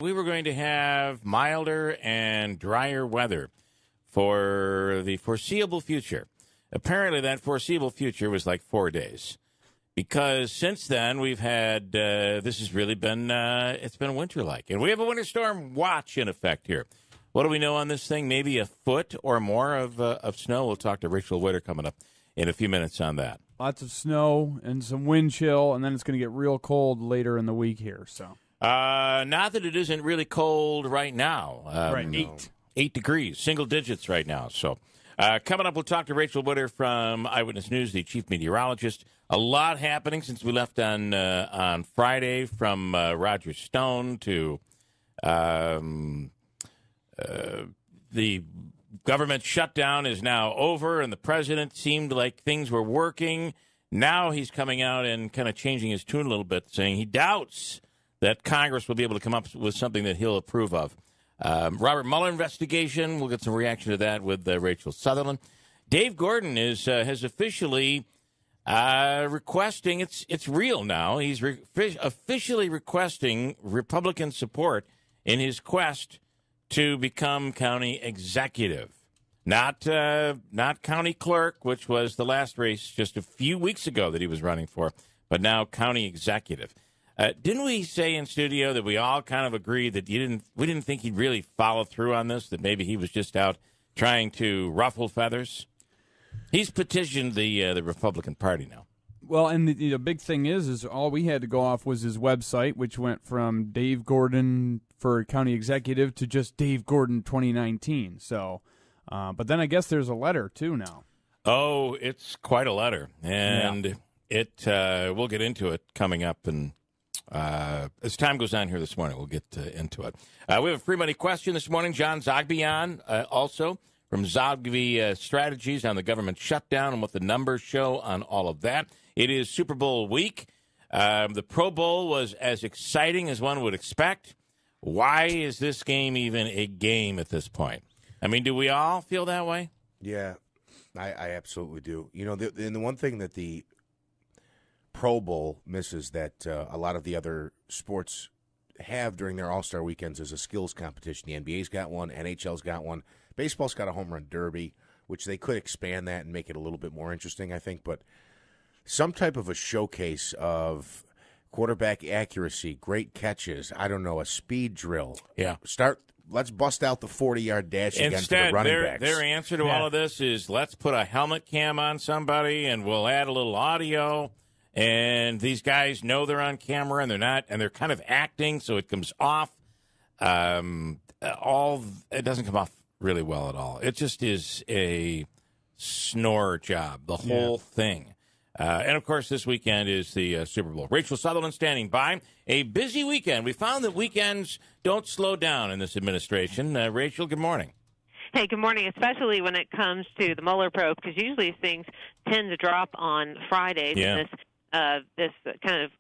We were going to have milder and drier weather for the foreseeable future. Apparently, that foreseeable future was like 4 days. Because since then, we've had, this has really been, it's been winter-like. And we have a winter storm watch in effect here. What do we know on this thing? Maybe a foot or more of snow. We'll talk to Rachel Witter coming up in a few minutes on that. Lots of snow and some wind chill, and then it's going to get real cold later in the week here. So, not that it isn't really cold right now. right, 8 degrees, single digits right now. So, coming up, we'll talk to Rachel Witter from Eyewitness News, the chief meteorologist. A lot happening since we left on Friday, from Roger Stone to the government shutdown is now over, and the president seemed like things were working. Now he's coming out and kind of changing his tune a little bit, saying he doubts that Congress will be able to come up with something that he'll approve of. Robert Mueller investigation, we'll get some reaction to that with Rachel Sutherland. Dave Gordon has officially requesting, it's real now, he's officially requesting Republican support in his quest to become county executive. Not county clerk, which was the last race just a few weeks ago that he was running for, but now county executive. Didn't we say in studio that we all kind of agreed that we didn't think he'd really follow through on this, that maybe he was just out trying to ruffle feathers? He's petitioned the Republican Party now. Well, and the big thing is all we had to go off was his website, which went from Dave Gordon for county executive to just Dave Gordon 2019. So, but then I guess there's a letter too now. Oh, it's quite a letter, and we'll get into it coming up, and as time goes on here this morning, we'll get into it. We have a free money question this morning. John Zogby on also from Zogby Strategies on the government shutdown and what the numbers show on all of that. It is Super Bowl week. The Pro Bowl was as exciting as one would expect. Why is this game even a game at this point? I mean, do we all feel that way? Yeah, I absolutely do. You know, the one thing that the Pro Bowl misses that a lot of the other sports have during their All-Star weekends is a skills competition. The NBA's got one, NHL's got one. Baseball's got a home run derby, which they could expand that and make it a little bit more interesting, I think. But some type of a showcase of quarterback accuracy, great catches, I don't know, a speed drill. Yeah. Let's bust out the 40-yard dash again for the running backs. Their answer to all of this is let's put a helmet cam on somebody and we'll add a little audio. And these guys know they're on camera and they're not, and they're kind of acting, so it comes off. It doesn't come off really well at all. It just is a snore job, the whole thing. And, of course, this weekend is the Super Bowl. Rachel Sutherland standing by. A busy weekend. We found that weekends don't slow down in this administration. Rachel, good morning. Hey, good morning, especially when it comes to the Mueller probe, because usually things tend to drop on Fridays. Yeah. And this kind of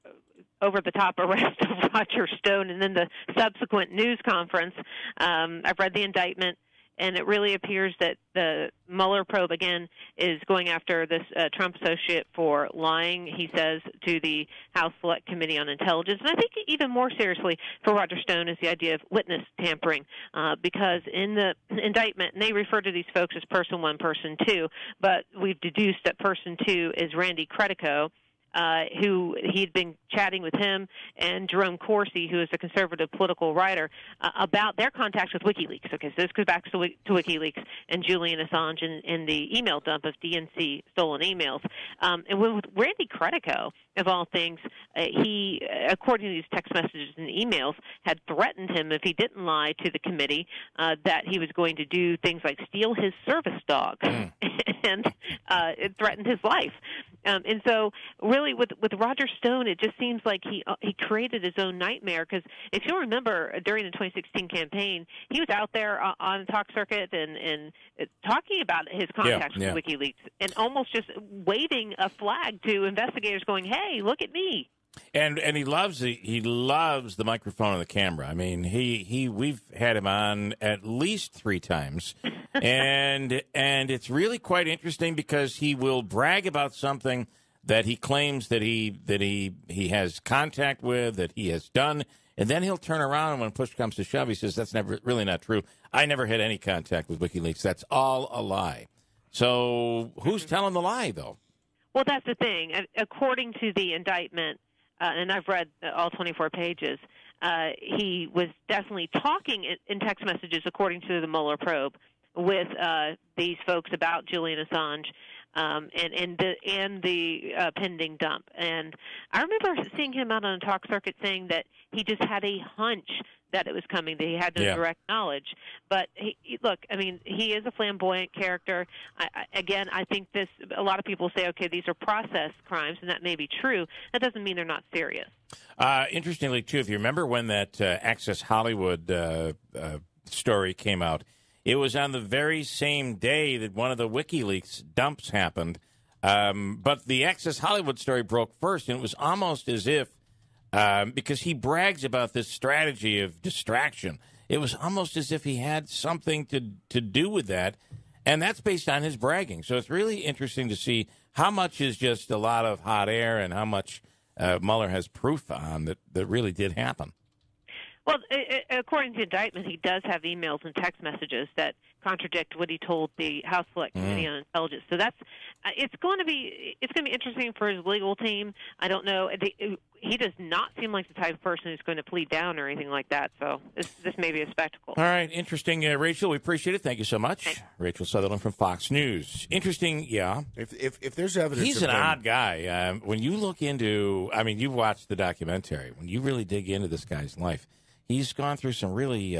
over-the-top arrest of Roger Stone and then the subsequent news conference. I've read the indictment, and it really appears that the Mueller probe, again, is going after this Trump associate for lying, he says, to the House Select Committee on Intelligence. And I think even more seriously for Roger Stone is the idea of witness tampering, because in the indictment, and they refer to these folks as person one, person two, but we've deduced that person two is Randy Credico, who he'd been chatting with him and Jerome Corsi, who is a conservative political writer, about their contacts with WikiLeaks. Okay, so this goes back to WikiLeaks and Julian Assange and the email dump of DNC stolen emails. And with Randy Credico, of all things, he, according to these text messages and emails, had threatened him if he didn't lie to the committee that he was going to do things like steal his service dog, and it threatened his life. And so, really, with Roger Stone, it just seems like he created his own nightmare. Because if you'll remember, during the 2016 campaign, he was out there on the talk circuit and talking about his contacts with WikiLeaks, and almost just waving a flag to investigators, going, "Hey, look at me." And he loves the microphone and the camera. I mean, we've had him on at least 3 times, and it's really quite interesting because he will brag about something that he claims that he has contact with, that he has done, And then he'll turn around and when push comes to shove, he says, that's really not true. I never had any contact with WikiLeaks. That's all a lie. So who's telling the lie, though? Well, that's the thing. According to the indictment, and I've read all 24 pages, he was definitely talking in text messages, according to the Mueller probe, with these folks about Julian Assange and the pending dump. And I remember seeing him out on a talk circuit saying that he just had a hunch that it was coming, that he had no direct knowledge. But look, I mean, he is a flamboyant character. I think a lot of people say, okay, these are process crimes, and that may be true. That doesn't mean they're not serious. Interestingly, too, if you remember when that Access Hollywood story came out, it was on the very same day that one of the WikiLeaks dumps happened. But the Access Hollywood story broke first, and it was almost as if, because he brags about this strategy of distraction, it was almost as if he had something to do with that, and that's based on his bragging. So it's really interesting to see how much is just a lot of hot air and how much Mueller has proof on that really did happen. Well, according to the indictment, he does have emails and text messages that contradict what he told the House Select Committee on Intelligence. So it's going to be interesting for his legal team. I don't know. He does not seem like the type of person who's going to plead down or anything like that. So this may be a spectacle. All right, interesting, Rachel. We appreciate it. Thank you so much, Thanks. Rachel Sutherland from Fox News. Interesting, yeah. If there's evidence, he's an odd guy. When you look into, I mean, you've watched the documentary. When you really dig into this guy's life. He's gone through some really,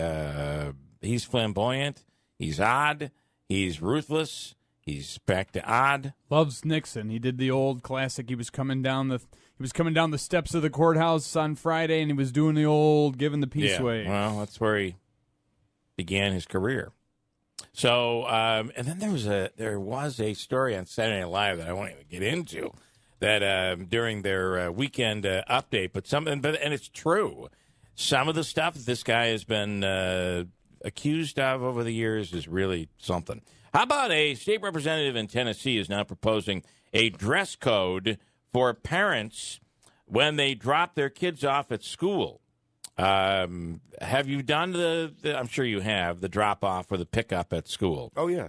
he's flamboyant, he's odd, he's ruthless, he's back to odd. Loves Nixon. He did the old classic. He was coming down the steps of the courthouse on Friday, and he was doing the old giving the peace wave. Well, that's where he began his career. So, and then there was a story on Saturday Night Live that I won't even get into that during their weekend update, and it's true. Some of the stuff that this guy has been accused of over the years is really something. How about a state representative in Tennessee is now proposing a dress code for parents when they drop their kids off at school? Have you done the I'm sure you have, the drop-off or the pickup at school? Oh, yeah.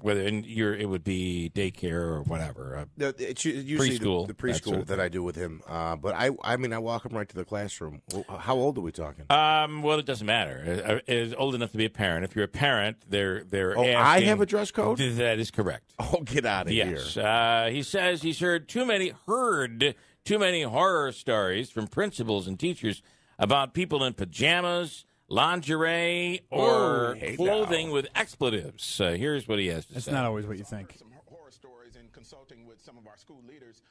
Whether it would be daycare or whatever. It's usually preschool. The preschool that I do with him. But I walk him right to the classroom. How old are we talking? Well, it doesn't matter. Is old enough to be a parent. If you're a parent, they're asking, I have a dress code? That is correct. Oh, get out of here. He says he's heard too many horror stories from principals and teachers about people in pajamas, lingerie, or clothing with expletives. Here's what he has to say. That's not always what you think. Some horror stories in consulting with some of our school leaders.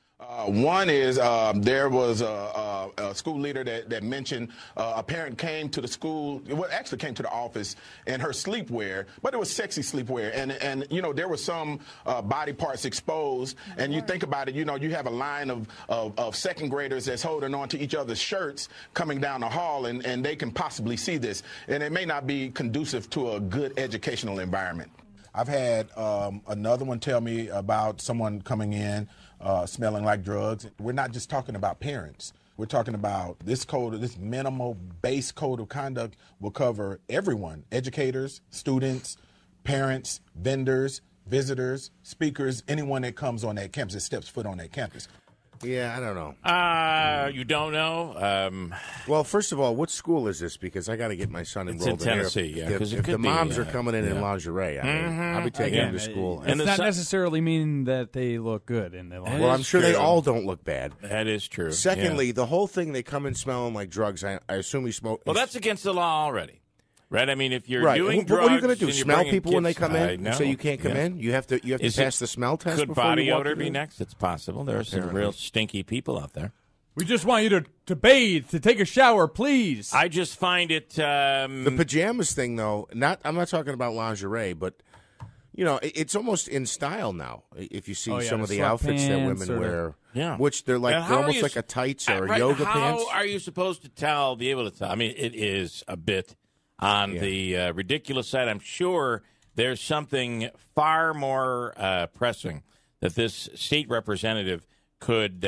One is there was a school leader that mentioned a parent came to the school, actually came to the office in her sleepwear, but it was sexy sleepwear. And there were some body parts exposed. And you think about it, you have a line of second graders that's holding on to each other's shirts coming down the hall, and they can possibly see this. And it may not be conducive to a good educational environment. I've had another one tell me about someone coming in smelling like drugs. We're not just talking about parents. We're talking about this code, this minimal base code of conduct will cover everyone, educators, students, parents, vendors, visitors, speakers, anyone that comes on that campus, that steps foot on that campus. Yeah, I don't know. You don't know? Well, first of all, what school is this? Because I got to get my son enrolled in Tennessee. Here. Yeah, if the moms are coming in lingerie, I'll be taking them to school. It's not necessarily mean that they look good in the lingerie. Well, I'm sure they all don't look bad. That is true. Secondly, the whole thing, they come in smelling like drugs. I assume he smoked. Well, that's against the law already. Right, I mean, if you're doing drugs, what are you going to do? Smell people when they come in, no. so you can't come in? You have to pass the smell test. Could before body you walk odor in? be next? It's possible. There are some real stinky people out there. We just want you to bathe, to take a shower, please. I just find it the pajamas thing, though. I'm not talking about lingerie, but it's almost in style now. If you see some of the outfits that women wear, which they're almost like a tights or yoga pants. How are you supposed to be able to tell? I mean, it is a bit on the ridiculous side. I'm sure there's something far more pressing that this state representative could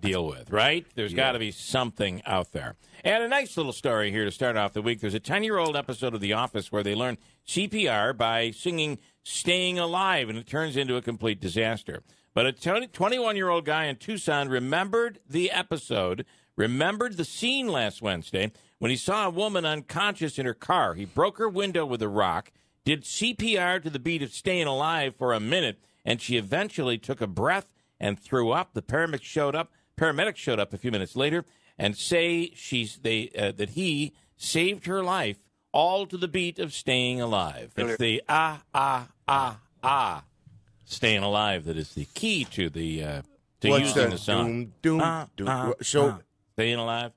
deal with, right? There's got to be something out there. And a nice little story here to start off the week. There's a 10-year-old episode of The Office where they learn CPR by singing Staying Alive, and it turns into a complete disaster. But a 21-year-old guy in Tucson remembered the episode, remembered the scene last Wednesday when he saw a woman unconscious in her car. He broke her window with a rock, did CPR to the beat of Staying Alive for a minute, and she eventually took a breath and threw up. The paramedics showed up a few minutes later and say that he saved her life, all to the beat of Staying Alive. It's the Staying Alive that is the key to the using the song. Staying Alive.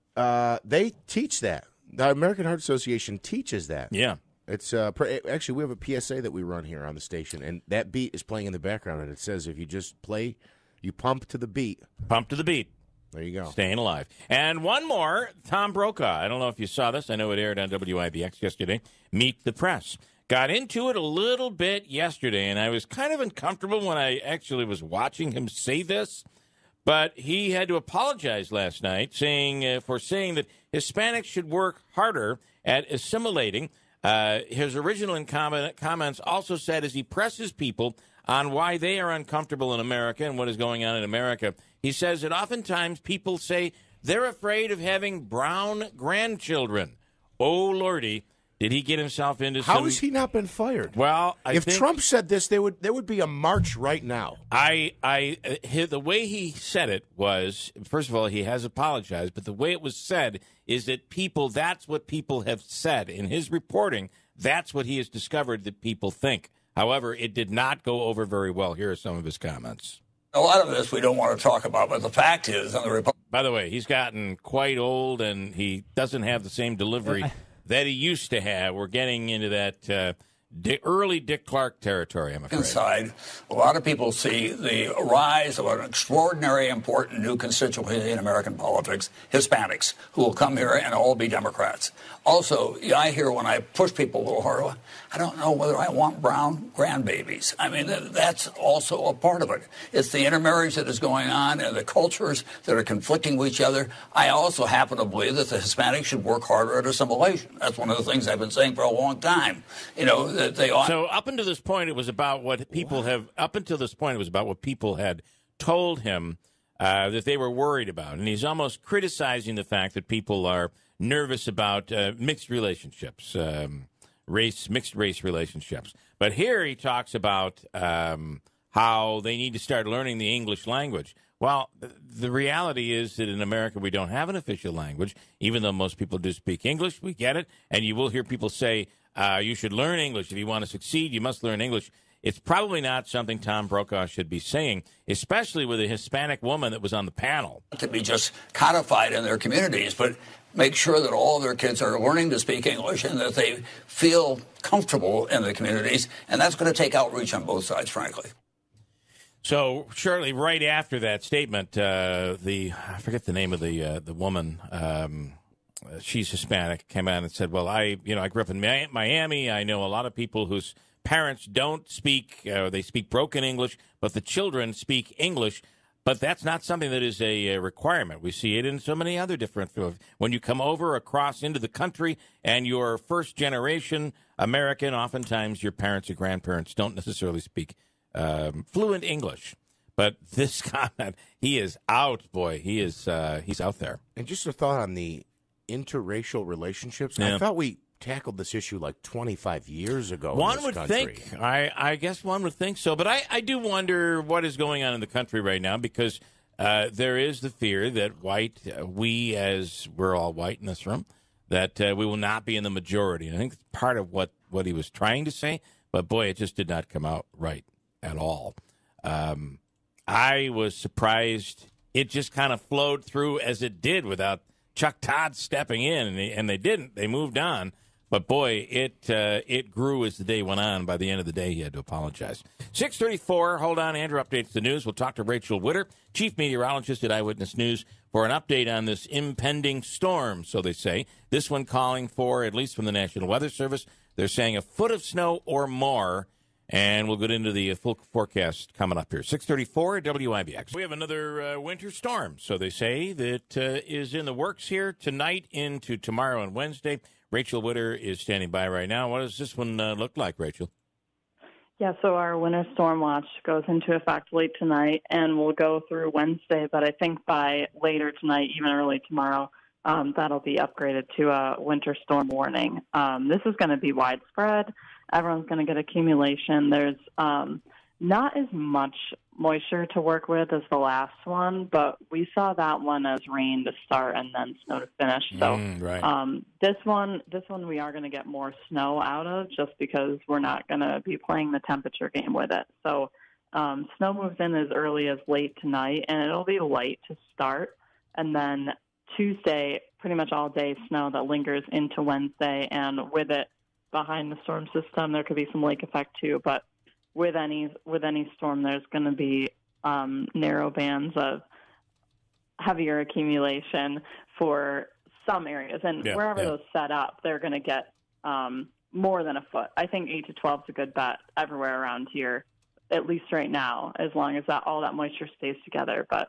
They teach that. The American Heart Association teaches that. Yeah. It's actually, we have a PSA that we run here on the station, and that beat is playing in the background, and it says if you just play, you pump to the beat. Pump to the beat. There you go. Staying Alive. And one more, Tom Brokaw. I don't know if you saw this. I know it aired on WIBX yesterday. Meet the Press. Got into it a little bit yesterday, and I was kind of uncomfortable when I actually was watching him say this. But he had to apologize last night for saying that Hispanics should work harder at assimilating. His original comments also said as he presses people on why they are uncomfortable in America and what is going on in America, he says that oftentimes people say they're afraid of having brown grandchildren. Oh, Lordy, did he get himself into some... How has he not been fired? Well, if Trump said this, there would be a march right now. The way he said it was, first of all, he has apologized, but the way it was said is that that's what people have said. In his reporting, that's what he has discovered that people think. However, it did not go over very well. Here are some of his comments. A lot of this we don't want to talk about, but the fact is, on the by the way, he's gotten quite old, and he doesn't have the same delivery that he used to have. We're getting into that early Dick Clark territory, I'm afraid. Inside, a lot of people see the rise of an extraordinary, important new constituency in American politics, Hispanics, who will come here and all be Democrats. Also, I hear when I push people a little harder, I don't know whether I want brown grandbabies. I mean, that's also a part of it. It's the intermarriage that is going on and the cultures that are conflicting with each other. I also happen to believe that the Hispanics should work harder at assimilation. That's one of the things I've been saying for a long time. You know, that they ought. So up until this point, it was about what people have. Up until this point, it was about what people had told him that they were worried about, and he's almost criticizing the fact that people are nervous about mixed relationships, mixed race relationships. But here he talks about how they need to start learning the English language. Well, the reality is that in America we don't have an official language, even though most people do speak English. We get it, and you will hear people say you should learn English. If you want to succeed, you must learn English. It's probably not something Tom Brokaw should be saying, especially with a Hispanic woman that was on the panel. To be just codified in their communities, but make sure that all of their kids are learning to speak English and that they feel comfortable in the communities. And that's going to take outreach on both sides, frankly. So shortly right after that statement, I forget the name of the woman, she's Hispanic, came out and said, well, I grew up in Miami. I know a lot of people whose parents don't speak, they speak broken English, but the children speak English. But that's not something that is a requirement. We see it in so many other different fields. When you come over across into the country and you're first generation American, oftentimes your parents or grandparents don't necessarily speak fluent English. But this comment, he is out, boy. He's out there. And just a thought on the interracial relationships. Yeah. I thought we tackled this issue like 25 years ago. One in this would country. think. I guess one would think so. But I do wonder what is going on in the country right now, because there is the fear that we, as we're all white in this room, that we will not be in the majority. And I think it's part of what he was trying to say. But, boy, it just did not come out right at all. I was surprised it just kind of flowed through as it did without Chuck Todd stepping in, and they didn't. They moved on. But, boy, it grew as the day went on. By the end of the day, he had to apologize. 6:34, hold on. Andrew updates the news. We'll talk to Rachel Witter, chief meteorologist at Eyewitness News, for an update on this impending storm, so they say. This one calling for, at least from the National Weather Service, they're saying a foot of snow or more And we'll get into the full forecast coming up here. 634 at WIBX. We have another winter storm, so they say, that is in the works here tonight into tomorrow and Wednesday. Rachel Witter is standing by right now. What does this one look like, Rachel? Yeah, so our winter storm watch goes into effect late tonight and will go through Wednesday, but I think by later tonight, even early tomorrow, that'll be upgraded to a winter storm warning. This is going to be widespread. Everyone's going to get accumulation. There's not as much moisture to work with as the last one, but we saw that one as rain to start and then snow to finish. So right. this one we are going to get more snow out of just because we're not going to be playing the temperature game with it. So snow moves in as early as late tonight, and it'll be light to start. And then Tuesday, pretty much all day snow that lingers into Wednesday, and with it behind the storm system, there could be some lake effect too. But with any storm, there's going to be narrow bands of heavier accumulation for some areas, and wherever those set up, they're going to get more than a foot. I think 8 to 12 is a good bet everywhere around here, at least right now, as long as all that moisture stays together. But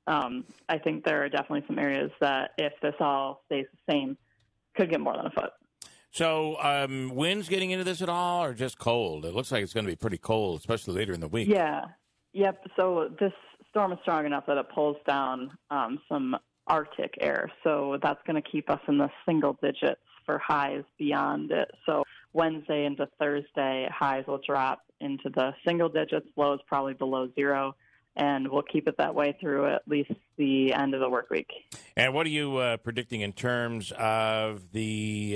I think there are definitely some areas that, if this all stays the same, could get more than a foot. So winds getting into this at all, or just cold? It looks like it's going to be pretty cold, especially later in the week. Yeah. Yep. So this storm is strong enough that it pulls down some Arctic air. So that's going to keep us in the single digits for highs beyond it. So Wednesday into Thursday, highs will drop into the single digits, lows probably below zero. And we'll keep it that way through at least the end of the work week. And what are you predicting in terms of the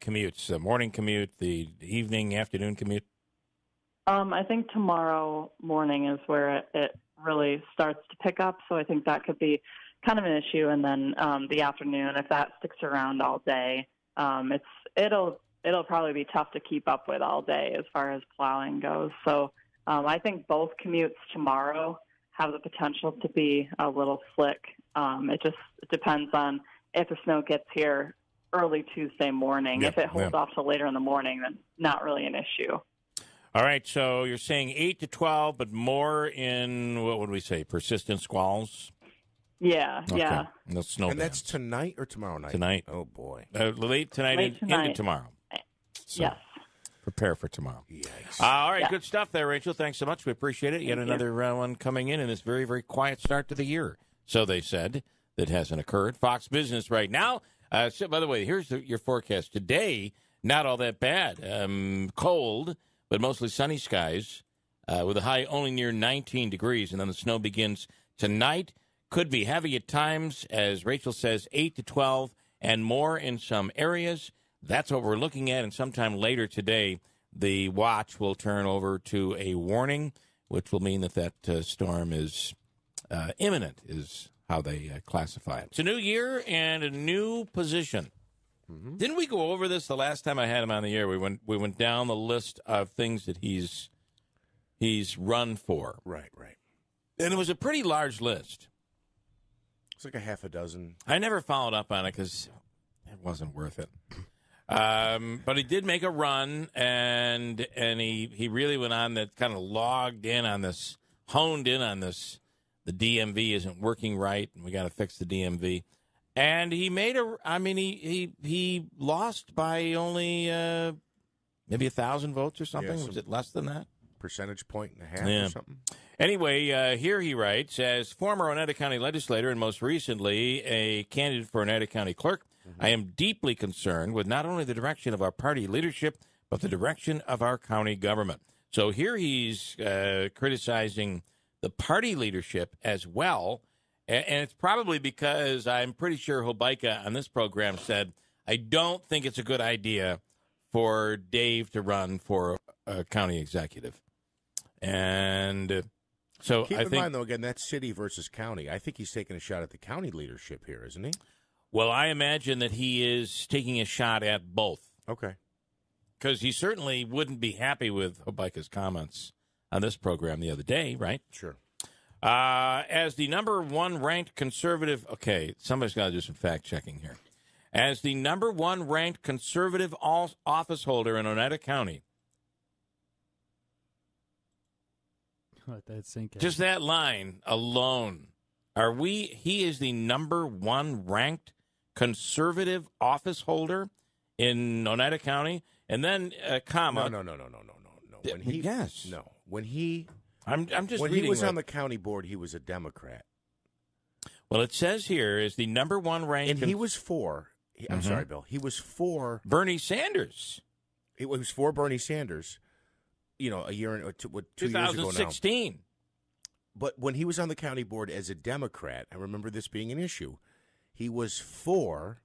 commutes, the morning commute, the evening, afternoon commute? I think tomorrow morning is where it really starts to pick up. So I think that could be kind of an issue. And then the afternoon, if that sticks around all day, it'll probably be tough to keep up with all day as far as plowing goes. So I think both commutes tomorrow have the potential to be a little slick. It just depends on if the snow gets here early Tuesday morning. If it holds off till later in the morning, then not really an issue. All right, so you're saying 8 to 12, but more in, what would we say, persistent squalls? Yeah, yeah. No snow and that's tonight or tomorrow night? Tonight. Oh, boy. Late tonight into tomorrow. So. Yes. Prepare for tomorrow. Yikes. All right, good stuff there, Rachel. Thanks so much. We appreciate it. Yet another one coming in this very, very quiet start to the year. So they said. That hasn't occurred. Fox Business right now. So, by the way, here's your forecast. Today, not all that bad. Cold, but mostly sunny skies with a high only near 19 degrees. And then the snow begins tonight. Could be heavy at times, as Rachel says, 8 to 12 and more in some areas. That's what we're looking at, and sometime later today, the watch will turn over to a warning, which will mean that storm is imminent, is how they classify it. It's a new year and a new position. Mm-hmm. Didn't we go over this the last time I had him on the air? We went down the list of things that he's run for. Right. And it was a pretty large list. It's like a half a dozen. I never followed up on it because it wasn't worth it. But he did make a run, and he really went on that, kind of logged in on this, honed in on this. The DMV isn't working right, and we got to fix the DMV. And he made he lost by only maybe 1,000 votes or something. Yeah, was it less than that? Percentage point and a half or something. Anyway, here he writes, as former Oneida County legislator and most recently a candidate for Oneida County clerk, I am deeply concerned with not only the direction of our party leadership, but the direction of our county government. So here he's criticizing the party leadership as well. And it's probably because I'm pretty sure Hobeika on this program said, I don't think it's a good idea for Dave to run for a county executive. And so keep I in think, mind, though, again, that's city versus county. I think he's taking a shot at the county leadership here, isn't he? Well, I imagine that he is taking a shot at both. Okay. Because he certainly wouldn't be happy with Hobeika's comments on this program the other day, right? Sure. As the number one ranked conservative, okay, somebody's got to do some fact checking here. As the number one ranked conservative office holder in Oneida County, Let that sink in. Just that line alone. He is the number one ranked conservative office holder in Oneida County. And then, comma. No. When he, yes. No. When he... I'm just when reading he was what- on the county board, he was a Democrat. Well, it says here is the number one ranked. And he was for... I'm sorry, Bill. He was for... Bernie Sanders. It was for Bernie Sanders, a year and 2 years ago now. 2016. But when he was on the county board as a Democrat, I remember this being an issue. He was for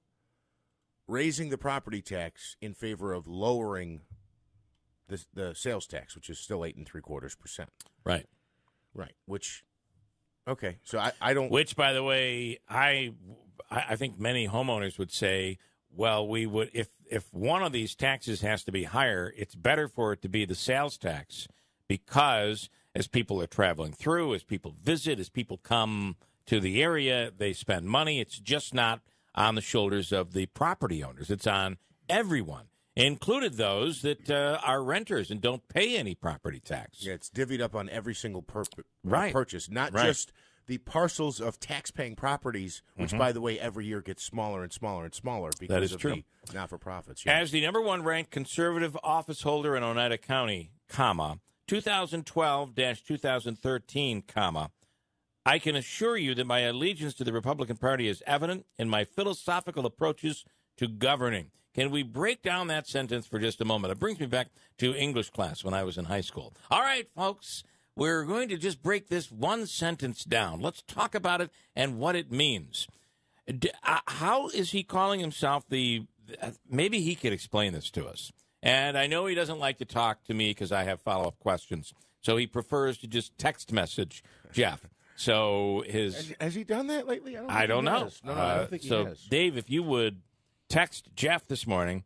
raising the property tax in favor of lowering the sales tax, which is still 8.75%. Right. Right. Which, okay. So I don't. Which, by the way, I think many homeowners would say, well, we would if one of these taxes has to be higher, it's better for it to be the sales tax because as people are traveling through, as people visit, as people come to the area, they spend money. It's just not on the shoulders of the property owners. It's on everyone, included those that are renters and don't pay any property tax. Yeah, it's divvied up on every single Right. purchase, not just the parcels of tax-paying properties, which, by the way, every year gets smaller and smaller and smaller because of the not-for-profits. Yeah. As the number one ranked conservative office holder in Oneida County, 2012-2013, I can assure you that my allegiance to the Republican Party is evident in my philosophical approaches to governing. Can we break down that sentence for just a moment? It brings me back to English class when I was in high school. All right, folks, we're going to just break this one sentence down. Let's talk about it and what it means. How is he calling himself maybe he could explain this to us. And I know he doesn't like to talk to me because I have follow-up questions. So he prefers to just text message Jeff. So has he done that lately? I don't know. No, I don't think he has. Dave, if you would text Jeff this morning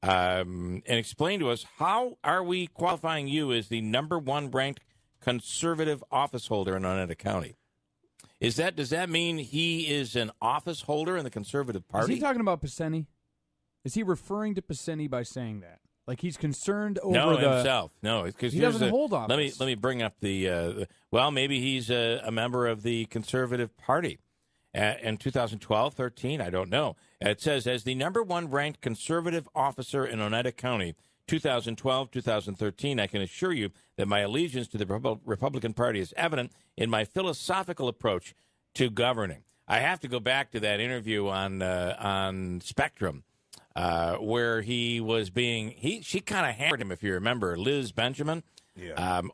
and explain to us, how are we qualifying you as the number one ranked conservative office holder in Oneida County? Does that mean he is an office holder in the Conservative Party? Is he talking about Piceni? Is he referring to Piceni by saying that? Like he's concerned over himself. No, because he doesn't hold office. Let me bring up well, maybe he's a member of the Conservative Party. In 2012-13, I don't know. It says, as the number one ranked conservative officer in Oneida County, 2012-2013, I can assure you that my allegiance to the Republican Party is evident in my philosophical approach to governing. I have to go back to that interview on Spectrum where he was she kind of hammered him, if you remember, Liz Benjamin,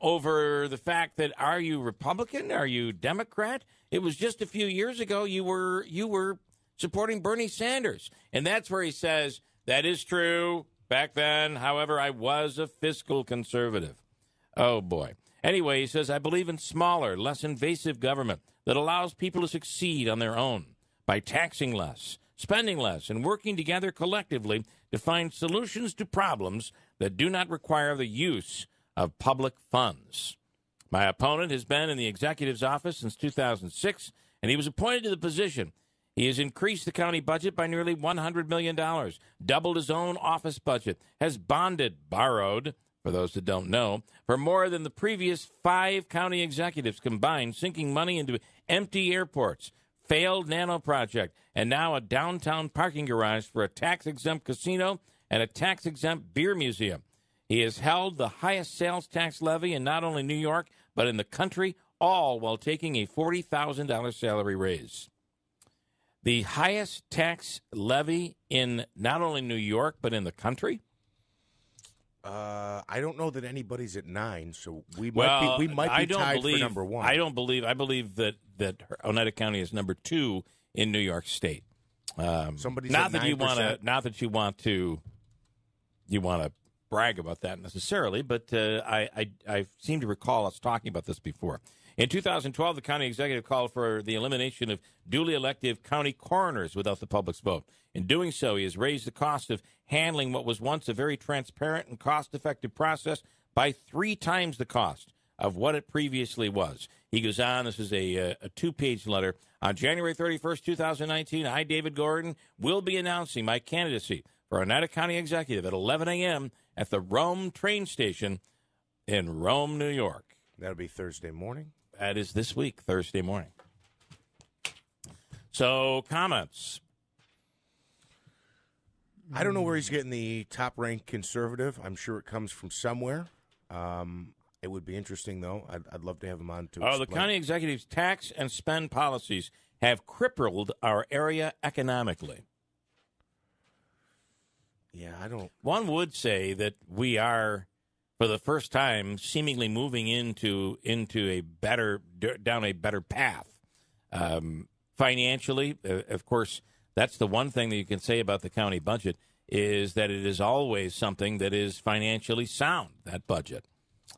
over the fact that, are you Republican? Are you Democrat? It was just a few years ago you were supporting Bernie Sanders. And that's where he says, that is true. Back then, however, I was a fiscal conservative. Oh, boy. Anyway, he says, I believe in smaller, less invasive government that allows people to succeed on their own by taxing less, spending less, and working together collectively to find solutions to problems that do not require the use of public funds. My opponent has been in the executive's office since 2006, and he was appointed to the position. He has increased the county budget by nearly $100 million, doubled his own office budget, has borrowed, for those that don't know, for more than the previous 5 county executives combined, sinking money into empty airports, failed nano project, and now a downtown parking garage for a tax-exempt casino and a tax-exempt beer museum. He has held the highest sales tax levy in not only New York, but in the country, all while taking a $40,000 salary raise. The highest tax levy in not only New York, but in the country? I don't know that anybody's at 9, so we might be tied for number 1. I believe that Oneida County is number 2 in New York State. Somebody's not at that 9%. you want to brag about that necessarily, but I seem to recall us talking about this before. In 2012, the county executive called for the elimination of duly elective county coroners without the public's vote. In doing so, he has raised the cost of handling what was once a very transparent and cost-effective process by 3 times the cost of what it previously was. He goes on, this is a 2-page letter. On January 31st, 2019, I, David Gordon, will be announcing my candidacy for Oneida County Executive at 11 a.m. at the Rome train station in Rome, New York. That'll be Thursday morning. That is this week, Thursday morning. So, comments. I don't know where he's getting the top-ranked conservative. I'm sure it comes from somewhere. It would be interesting, though. I'd love to have him on to explain. The county executive's tax and spend policies have crippled our area economically. Yeah, I don't. One would say that we are, for the first time, seemingly moving into a better, down a better path. Financially, of course, that's the one thing that you can say about the county budget is that it is always something that is financially sound, that budget.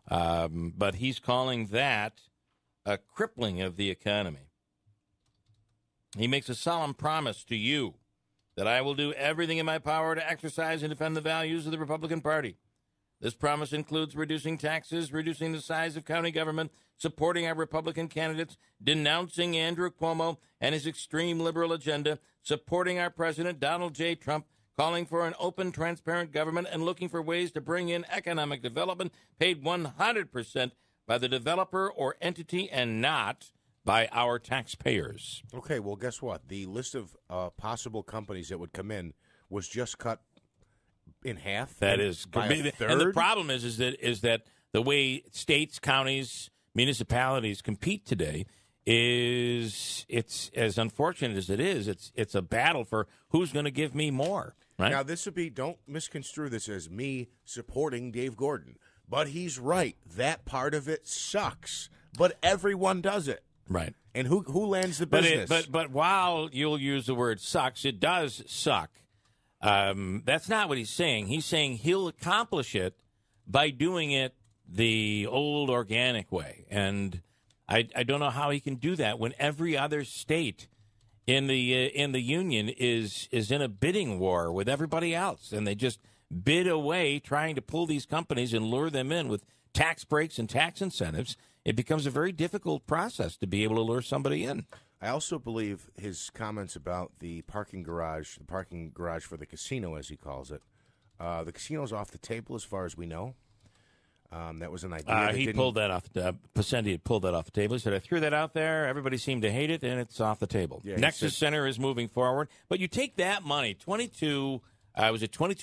But he's calling that a crippling of the economy. He makes a solemn promise to you that I will do everything in my power to exercise and defend the values of the Republican Party. This promise includes reducing taxes, reducing the size of county government, supporting our Republican candidates, denouncing Andrew Cuomo and his extreme liberal agenda, supporting our President Donald J. Trump, calling for an open, transparent government, and looking for ways to bring in economic development paid 100% by the developer or entity and not by our taxpayers. Okay, well, guess what? The list of possible companies that would come in was just cut in half. That is, by a third? And the problem is that the way states, counties, municipalities compete today is it's as unfortunate as it is. It's a battle for who's going to give me more. Right now, this would be, don't misconstrue this as me supporting Dave Gordon, but he's right. That part of it sucks, but everyone does it. Right. And who lands the business? But while you'll use the word sucks, it does suck. That's not what he's saying. He's saying he'll accomplish it by doing it the old organic way. And I don't know how he can do that when every other state in the union is in a bidding war with everybody else, and they just bid away trying to pull these companies and lure them in with tax breaks and tax incentives. It becomes a very difficult process to be able to lure somebody in. I also believe his comments about the parking garage for the casino, as he calls it. The casino's off the table as far as we know. That was an idea. He pulled that off. Passendi had pulled that off the table. He said, I threw that out there. Everybody seemed to hate it, and it's off the table. Yeah, Nexus Center is moving forward. But you take that money, $22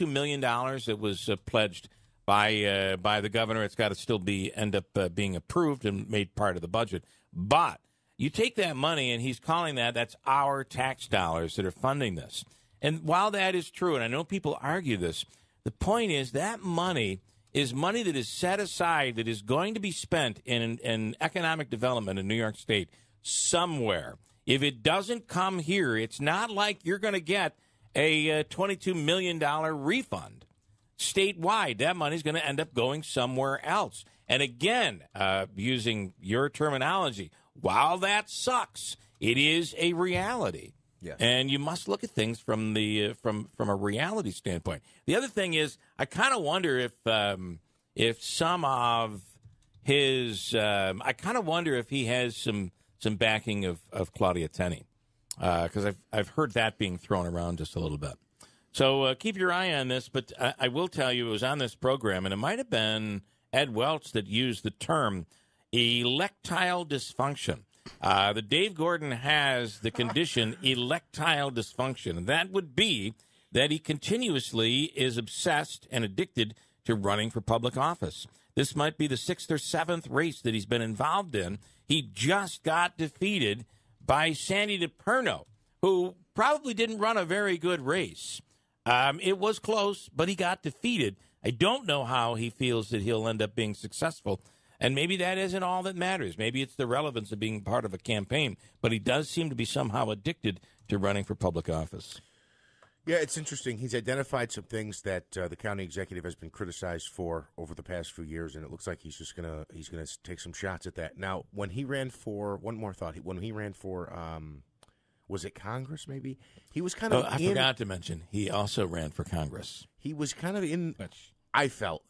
million that was pledged by the governor. It's got to still end up being approved and made part of the budget. But you take that money, and he's calling that's our tax dollars that are funding this. And while that is true, and I know people argue this, the point is that money is money that is set aside that is going to be spent in economic development in New York State somewhere. If it doesn't come here, it's not like you're going to get a $22 million refund statewide. That money is going to end up going somewhere else. And again, using your terminology, while that sucks, it is a reality. Yes. And you must look at things from from a reality standpoint. The other thing is, I kind of wonder if some of his, I kind of wonder if he has some backing of Claudia Tenney, because I've heard that being thrown around just a little bit. So keep your eye on this. But I will tell you, it was on this program, and it might have been Ed Welch that used the term electile dysfunction. The Dave Gordon has the condition electile dysfunction. And that would be that he continuously is obsessed and addicted to running for public office. This might be the 6th or 7th race that he's been involved in. He just got defeated by Sandy DePerno, who probably didn't run a very good race. It was close, but he got defeated. I don't know how he feels that he'll end up being successful. And maybe that isn't all that matters. Maybe it's the relevance of being part of a campaign. But he does seem to be somehow addicted to running for public office. Yeah, it's interesting. He's identified some things that the county executive has been criticized for over the past few years, and it looks like he's gonna take some shots at that. Now, when he ran for one more thought, when he ran for was it Congress? Maybe he was kind of. I forgot to mention he also ran for Congress. He was kind of in. I felt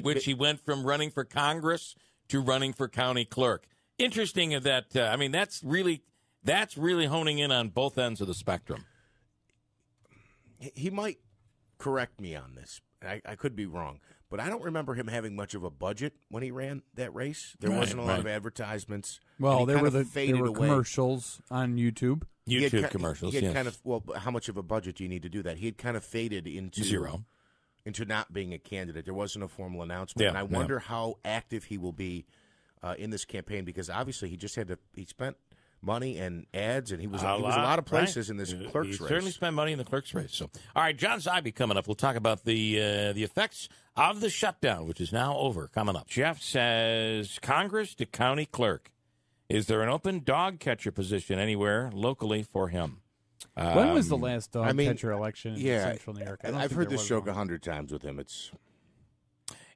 which he went from running for Congress to running for county clerk. Interesting that. I mean, that's really honing in on both ends of the spectrum. He might correct me on this. I could be wrong, but I don't remember him having much of a budget when he ran that race. There wasn't a lot of advertisements. Well, there were away. commercials on YouTube. Commercials. He had kind of, well, how much of a budget do you need to do that? He had kind of faded into zero, into not being a candidate. There wasn't a formal announcement, and I wonder how active he will be in this campaign, because obviously he spent money and ads, and he was a lot of places in this clerk's race. He certainly spent money in the clerk's race. So, all right, John Zybee coming up. We'll talk about the effects of the shutdown, which is now over, coming up. Jeff says, Congress to county clerk. Is there an open dog catcher position anywhere locally for him? When was the last dog catcher election in Central New York? I've heard this joke 100 times with him.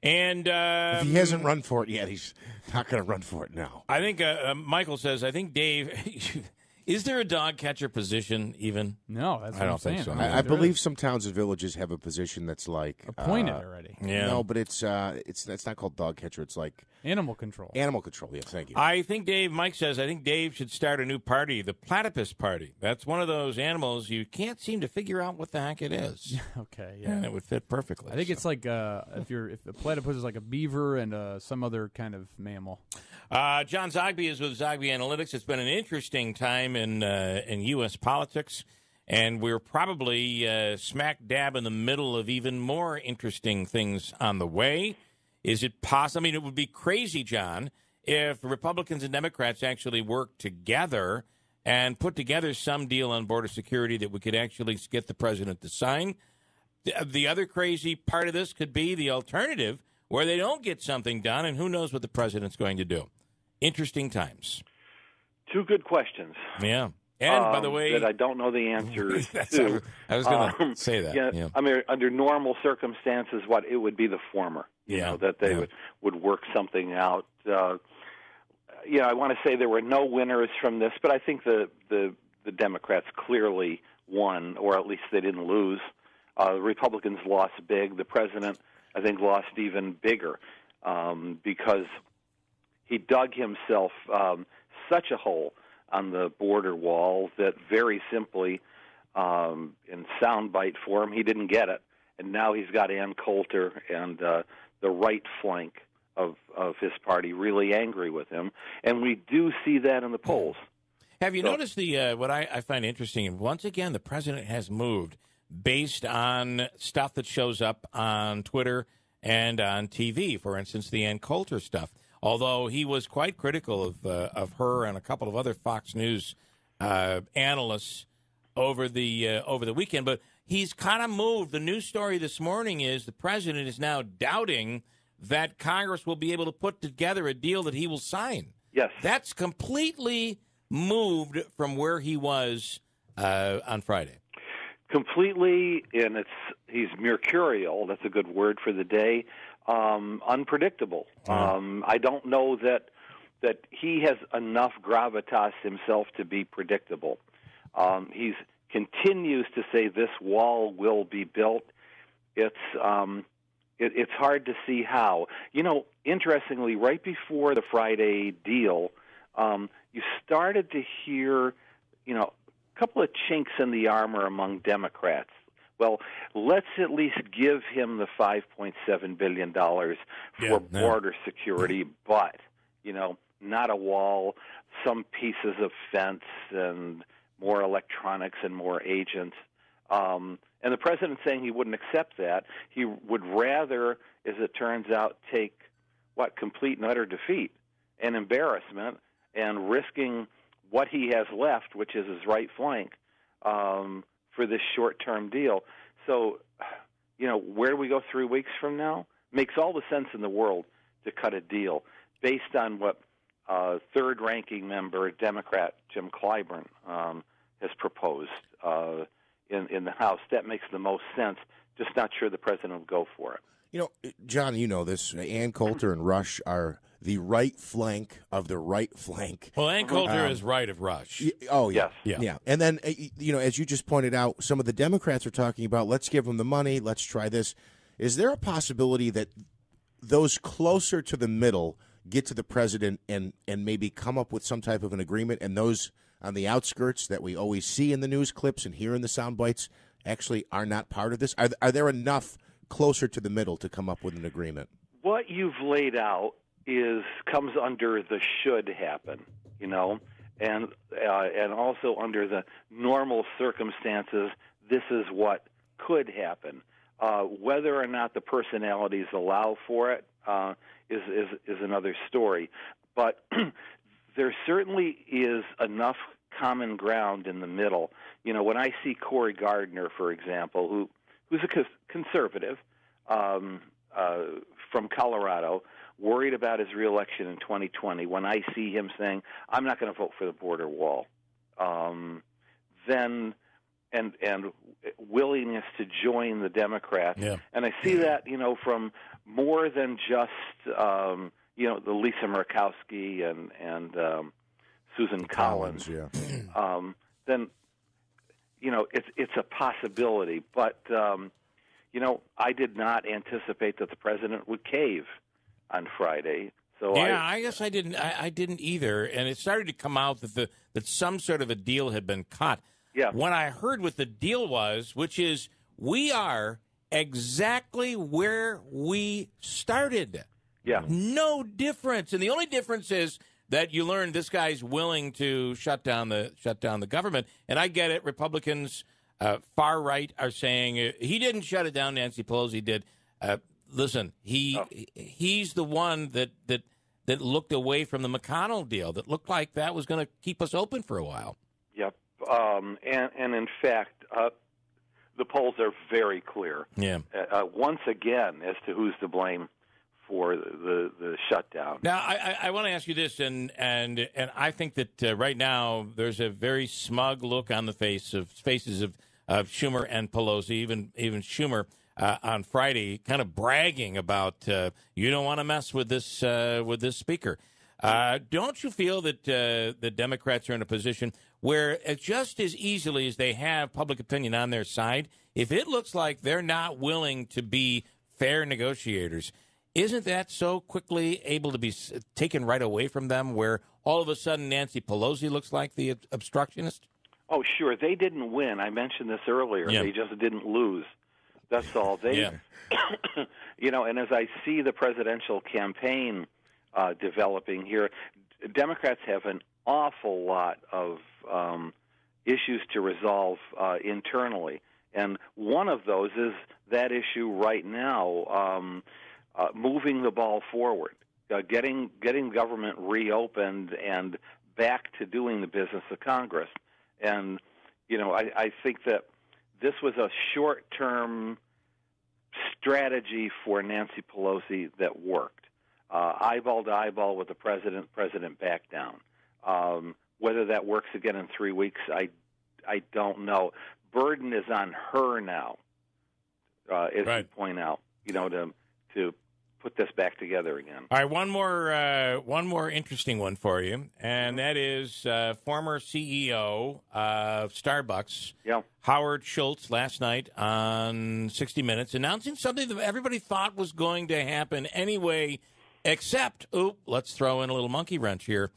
And if he hasn't run for it yet, he's not going to run for it now. I think Michael says, I think Dave, is there a dog catcher position even? No, that's what I'm saying. Think so. I believe some towns and villages have a position that's like appointed already. Yeah. No, but it's not called dog catcher. It's like animal control. Animal control. Yes, thank you. I think Mike says, I think Dave should start a new party, the Platypus Party. That's one of those animals you can't seem to figure out what the heck it is. Okay, yeah. And it would fit perfectly. I think it's like if the platypus is like a beaver and some other kind of mammal. John Zygbe is with Zygbe Analytics. It's been an interesting time in U.S. politics, and we're probably smack dab in the middle of even more interesting things on the way. Is it possible? I mean, it would be crazy, John, if Republicans and Democrats actually worked together and put together some deal on border security that we could actually get the president to sign. The other crazy part of this could be the alternative, where they don't get something done, and who knows what the president's going to do. Interesting times. Two good questions. Yeah. And, by the way, that I don't know the answer to. I was going to say that. Yeah. I mean, under normal circumstances, it would be the former. You know, that they would work something out. I want to say there were no winners from this, but I think the Democrats clearly won, or at least they didn't lose. The Republicans lost big. The president, I think, lost even bigger because he dug himself such a hole on the border wall that very simply, in soundbite form, he didn't get it. And now he's got Ann Coulter and the right flank of his party really angry with him. And we do see that in the polls. Have you noticed what I find interesting? Once again, the president has moved based on stuff that shows up on Twitter and on TV. For instance, the Ann Coulter stuff. Although he was quite critical of her and a couple of other Fox News analysts over the weekend, but he's kind of moved. The news story this morning is the president is now doubting that Congress will be able to put together a deal that he will sign. Yes, that's completely moved from where he was on Friday. Completely, and he's mercurial. That's a good word for the day. Unpredictable. I don't know that he has enough gravitas himself to be predictable. He continues to say this wall will be built. It's hard to see how. Interestingly, right before the Friday deal, you started to hear, a couple of chinks in the armor among Democrats. Well, let's at least give him the $5.7 billion for border security, but, not a wall, some pieces of fence and more electronics and more agents. And the president's saying he wouldn't accept that. He would rather, as it turns out, take, complete and utter defeat and embarrassment and risking what he has left, which is his right flank, for this short-term deal. So, where do we go 3 weeks from now? Makes all the sense in the world to cut a deal based on what third-ranking member, Democrat Jim Clyburn, has proposed in the House. That makes the most sense. Just not sure the president will go for it. John, you know this. Ann Coulter and Rush are the right flank of the right flank. Well, Ann Coulter is right of Rush. Oh, yeah. Yes. Yeah. And then, as you just pointed out, some of the Democrats are talking about, let's give them the money, let's try this. Is there a possibility that those closer to the middle get to the president and maybe come up with some type of an agreement, and those on the outskirts that we always see in the news clips and hear in the sound bites actually are not part of this? Are there enough closer to the middle to come up with an agreement? What you've laid out comes under the should happen, and also under the normal circumstances, this is what could happen. Whether or not the personalities allow for it is another story. But there certainly is enough common ground in the middle. When I see Cory Gardner, for example, who's a conservative from Colorado, worried about his reelection in 2020, when I see him saying, I'm not going to vote for the border wall, then and willingness to join the Democrats. Yeah. And I see that, from more than just, the Lisa Murkowski and Susan Collins. Yeah. Then, it's a possibility. But, I did not anticipate that the president would cave on Friday. So I guess I didn't. I didn't either. And it started to come out that some sort of a deal had been cut. Yeah. When I heard what the deal was, which is we are exactly where we started. Yeah. No difference. And the only difference is that you learn this guy's willing to shut down the government. And I get it. Republicans, far right, are saying he didn't shut it down. Nancy Pelosi did. Listen, he's the one that looked away from the McConnell deal. That looked like that was going to keep us open for a while. Yep. And in fact, the polls are very clear. Yeah. Once again, as to who's to blame for the shutdown. Now, I want to ask you this, and I think that right now there's a very smug look on the faces of Schumer and Pelosi, even Schumer on Friday, kind of bragging about you don't want to mess with this speaker. Don't you feel that the Democrats are in a position where just as easily as they have public opinion on their side, if it looks like they're not willing to be fair negotiators, isn't that so quickly able to be taken right away from them, where all of a sudden Nancy Pelosi looks like the obstructionist? Oh, sure. They didn't win. I mentioned this earlier. Yeah. They just didn't lose. That's all. Yeah. And as I see the presidential campaign developing here, Democrats have an awful lot of issues to resolve internally. And one of those is that issue right now, moving the ball forward, getting government reopened and back to doing the business of Congress. And, I think that this was a short-term strategy for Nancy Pelosi that worked. Eyeball to eyeball with the president backed down. Whether that works again in 3 weeks, I don't know. Burden is on her now, as you point out, to put this back together again. All right, one more interesting one for you, and that is former CEO of Starbucks, Howard Schultz, last night on 60 Minutes, announcing something that everybody thought was going to happen anyway, except, let's throw in a little monkey wrench here.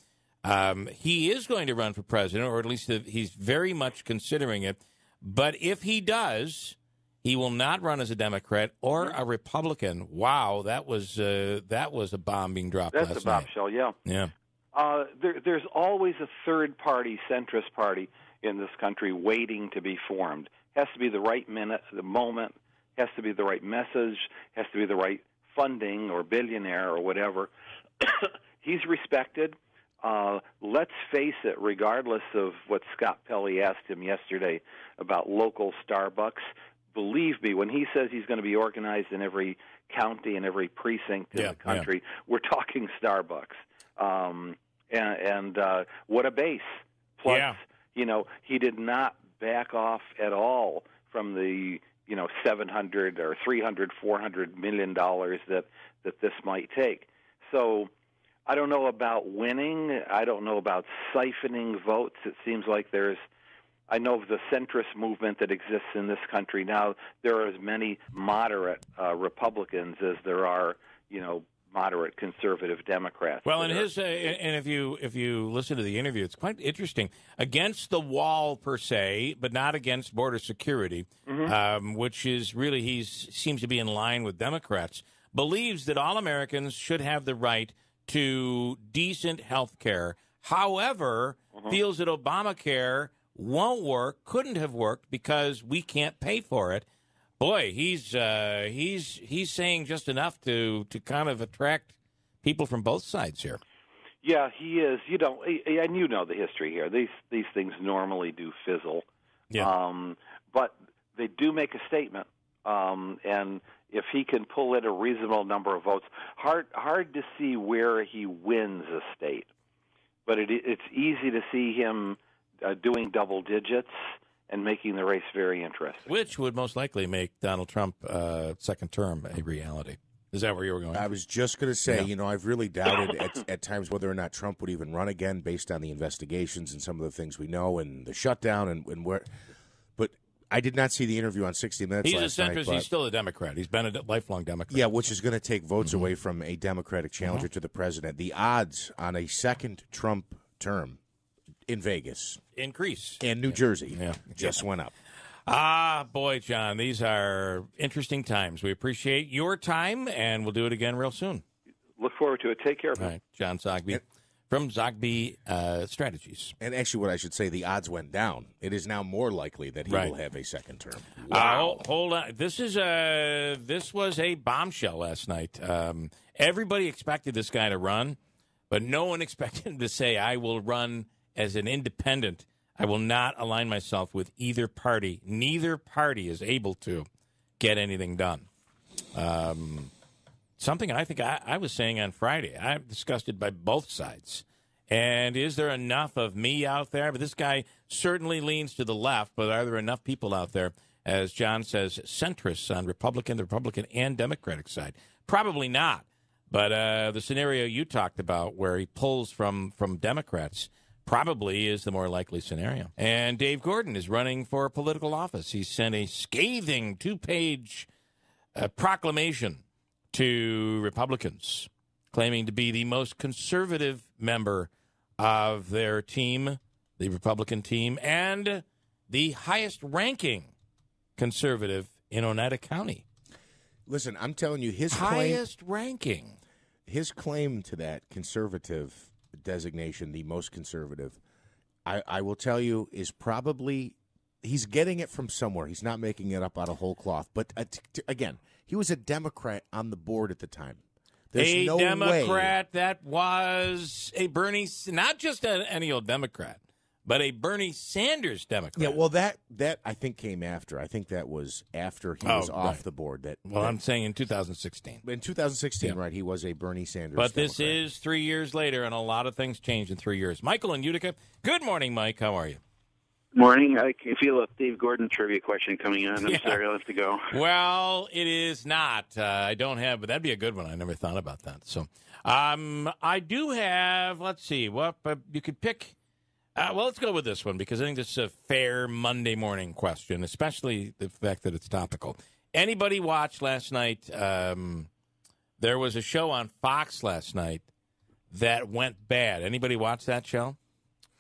He is going to run for president, or at least he's very much considering it. But if he does, he will not run as a Democrat or a Republican. Wow, that was a bomb being dropped last night. That's a bombshell, yeah. Yeah. There's always a third party, centrist party in this country waiting to be formed. Has to be the right minute, the moment, has to be the right message, has to be the right funding or billionaire or whatever. He's respected. Let's face it, regardless of what Scott Pelley asked him yesterday about local Starbucks, believe me, when he says he's going to be organized in every county and every precinct in the country, we're talking Starbucks. And what a base. Plus, he did not back off at all from the, $700 or $300, $400 million that this might take. So I don't know about winning. I don't know about siphoning votes. It seems like I know of the centrist movement that exists in this country now. There are as many moderate Republicans as there are, moderate conservative Democrats. Well, and if you listen to the interview, it's quite interesting. Against the wall per se, but not against border security, which is really he seems to be in line with Democrats. Believes that all Americans should have the right to decent health care. However, feels that Obamacare won't work, couldn't have worked because we can't pay for it. Boy, he's saying just enough to kind of attract people from both sides here. Yeah, he is. And you know the history here. These things normally do fizzle. Yeah. But they do make a statement, and if he can pull in a reasonable number of votes, hard to see where he wins a state. But it's easy to see him doing double digits and making the race very interesting. Which would most likely make Donald Trump second term a reality. Is that where you were going? I was just going to say, I've really doubted at times whether or not Trump would even run again based on the investigations and some of the things we know and the shutdown and where. But I did not see the interview on 60 Minutes last night. He's a centrist. He's still a Democrat. He's been a lifelong Democrat. Yeah, which is going to take votes away from a Democratic challenger to the president. The odds on a second Trump term in Vegas increase and New Jersey just went up. Boy, John, these are interesting times. We appreciate your time, and we'll do it again real soon. Look forward to it. Take care. All right, John Zogby from Zogby Strategies. And actually, what I should say, the odds went down. It is now more likely that he will have a second term. Wow. Hold on. This was a bombshell last night. Everybody expected this guy to run, but no one expected him to say, I will run as an independent. I will not align myself with either party. Neither party is able to get anything done. Something I think I was saying on Friday. I'm disgusted by both sides. And is there enough of me out there? But this guy certainly leans to the left, but are there enough people out there, as John says, centrists on the Republican and Democratic side? Probably not. But the scenario you talked about where he pulls from Democrats probably is the more likely scenario. And Dave Gordon is running for political office. He sent a scathing 2-page proclamation to Republicans, claiming to be the most conservative member of their team, the Republican team, and the highest-ranking conservative in Oneida County. Listen, I'm telling you, his highest-ranking. His claim to that conservative designation, the most conservative, I will tell you, is probably he's getting it from somewhere. He's not making it up out of whole cloth. But again, he was a Democrat on the board at the time. There's no Democrat way. That was a Bernie, not just any old Democrat, but a Bernie Sanders Democrat. Yeah, well, that I think came after. I think that was after he was off the board. I'm saying in 2016. In 2016, right, he was a Bernie Sanders But Democrat. this is 3 years later, and a lot of things changed in 3 years. Michael in Utica. Good morning, Mike. How are you? Morning. I can feel a Dave Gordon trivia question coming on. I'm sorry, I'll have to go. Well, it is not. I don't have, but that'd be a good one. I never thought about that. So I do have, let's see, what you could pick. Well, let's go with this one because I think this is a fair Monday morning question, especially the fact that it's topical. Anybody watch last night? There was a show on Fox last night that went bad. Anybody watch that show?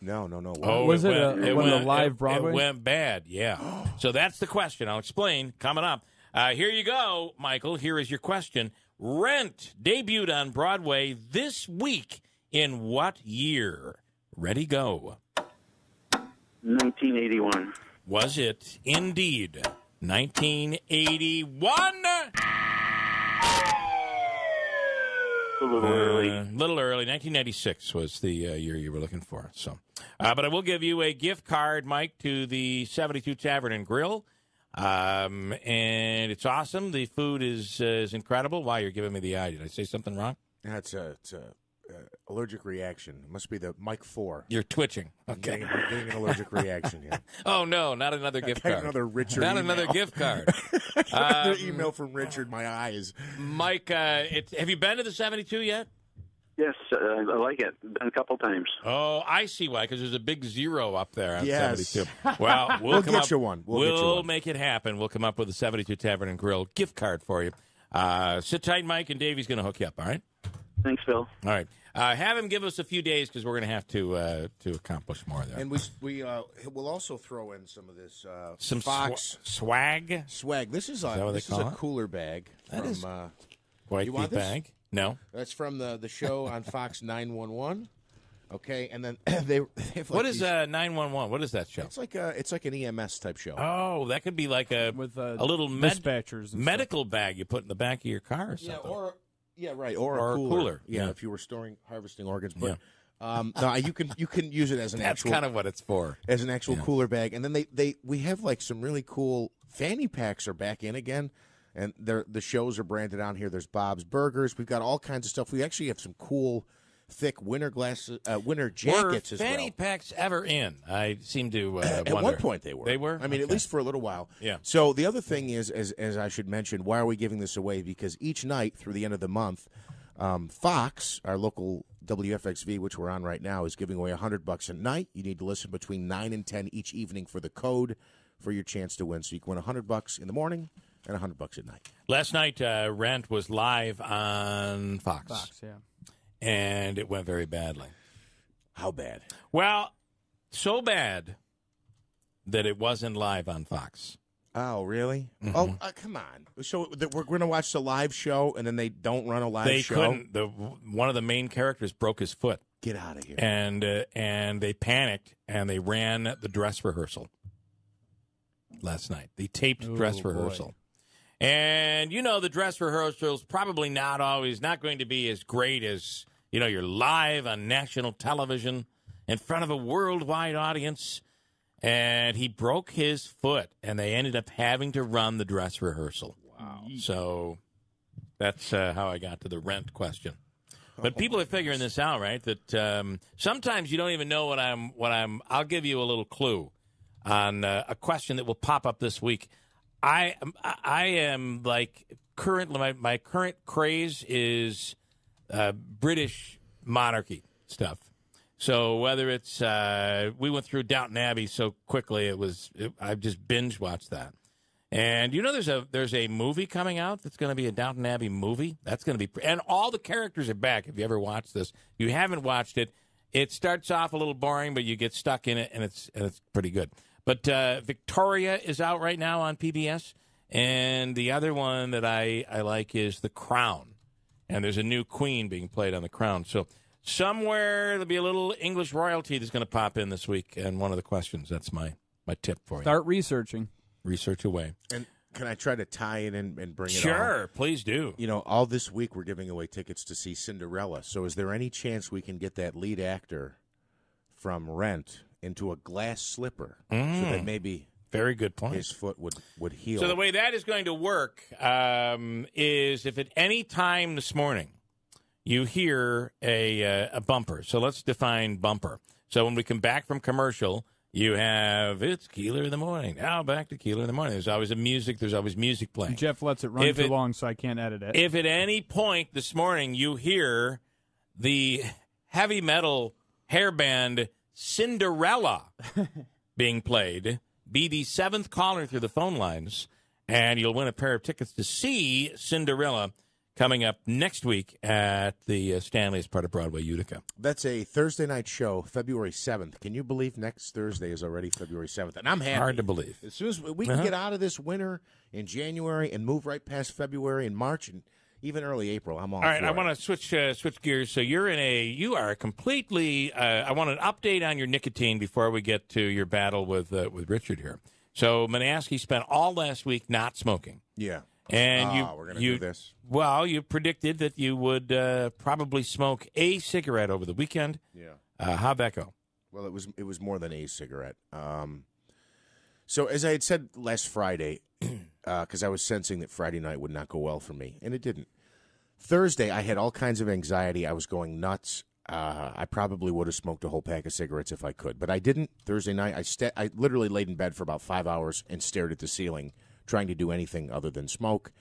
No. Oh, was it one of the live Broadway? It went bad, yeah. So that's the question. I'll explain coming up. Here you go, Michael. Here is your question. Rent debuted on Broadway this week in what year? Ready, go. 1981. Was it indeed 1981? A little early. Little early. 1996 was the year you were looking for. So, but I will give you a gift card, Mike, to the 72 Tavern and Grill. And it's awesome. The food is incredible. Why, you're giving me the eye. Did I say something wrong? Yeah, it's a allergic reaction. It must be the Mike 4. You're twitching. Okay. I'm getting an allergic reaction here. Oh, no, not another gift card. Another Richard Not email. another gift card. Another email from Richard, my eyes. Mike, have you been to the 72 yet? Yes, I like it. Been a couple times. Oh, I see why, because there's a big 0 up there on Yes. 72. Well, We'll get you one. We'll make it happen. We'll come up with a 72 Tavern and Grill gift card for you. Sit tight, Mike, and Davey's going to hook you up, all right? Thanks, Phil. All right. Have him give us a few days because we're going to have to accomplish more there. And we'll also throw in some of this some Fox swag. Swag. This is that what this they is call a it? cooler bag. That from, is quite you the want this? bag. No. That's from the show on Fox 911. Okay, and then they have like What is these, 911? What is that show? It's like an EMS type show. Oh, that could be like a little dispatchers and medical bag you put in the back of your car or something. Or a cooler. Yeah, if you were harvesting organs. But no, you can use it as an That's actual. kind of what it's for. As an actual cooler bag, and then we have like some really cool fanny packs are back in again, and the shows are branded on here. There's Bob's Burgers. We've got all kinds of stuff. We actually have some cool, thick winter jackets were as well. fanny packs ever in? I seem to At wonder. one point they were. They were? I mean, at Okay. least for a little while. Yeah. So the other thing is, as I should mention, why are we giving this away? Because each night through the end of the month, Fox, our local WFXV, which we're on right now, is giving away $100 a night. You need to listen between 9 and 10 each evening for the code for your chance to win. So you can win $100 in the morning and $100 at night. Last night, Rent was live on Fox. Fox, yeah. And it went very badly. How bad? Well, so bad that it wasn't live on Fox. Oh, really? Mm-hmm. Oh, come on. So we're going to watch the live show, and then they don't run a live show? They couldn't. One of the main characters broke his foot. Get out of here. And they panicked, and they ran the dress rehearsal last night. They taped dress rehearsal. Boy. And, the dress rehearsal is probably not going to be as great as, you're live on national television in front of a worldwide audience. And he broke his foot, and they ended up having to run the dress rehearsal. Wow. So that's how I got to the Rent question. But people are figuring this out, right? That sometimes you don't even know what I'll give you a little clue on a question that will pop up this week. I am like my current craze is British monarchy stuff. So whether it's we went through Downton Abbey so quickly, I've just binge watched that. And there's a movie coming out that's going to be a Downton Abbey movie. That's going to be and all the characters are back. If you ever watched this, if you haven't watched it, it starts off a little boring, but you get stuck in it, and it's pretty good. But Victoria is out right now on PBS, and the other one that I like is The Crown, and there's a new queen being played on The Crown. So somewhere there'll be a little English royalty that's going to pop in this week, and one of the questions. That's my tip for you. Start researching. Research away. And can I try to tie it in and bring it Sure, please do. all this week we're giving away tickets to see Cinderella. So is there any chance we can get that lead actor from Rent into a glass slipper so that maybe very good point. His foot would heal? So the way that is going to work is if at any time this morning you hear a bumper. So let's define bumper. So when we come back from commercial, you have it's Keeler in the morning. Now back to Keeler in the morning. There's always music playing. Jeff lets it run too long, so I can't edit it. If at any point this morning you hear the heavy metal hairband Cinderella being played, be the 7th caller through the phone lines, and you'll win a pair of tickets to see Cinderella coming up next week at the Stanley as part of Broadway Utica. That's a Thursday night show, February 7th. Can you believe next Thursday is already February 7th? And I'm happy. Hard to believe. As soon as we can get out of this winter in January and move right past February and March and even early April, I'm all right, for I it. want to switch gears. So you are completely. I want an update on your nicotine before we get to your battle with Richard here. So Manaski spent all last week not smoking. Yeah. And we're going to do this. Well, you predicted that you would probably smoke a cigarette over the weekend. Yeah. How'd that go? Well, it was more than a cigarette. So as I had said last Friday, because I was sensing that Friday night would not go well for me, and it didn't. Thursday, I had all kinds of anxiety. I was going nuts. I probably would have smoked a whole pack of cigarettes if I could, but I didn't. Thursday night, I literally laid in bed for about 5 hours and stared at the ceiling, trying to do anything other than smoke,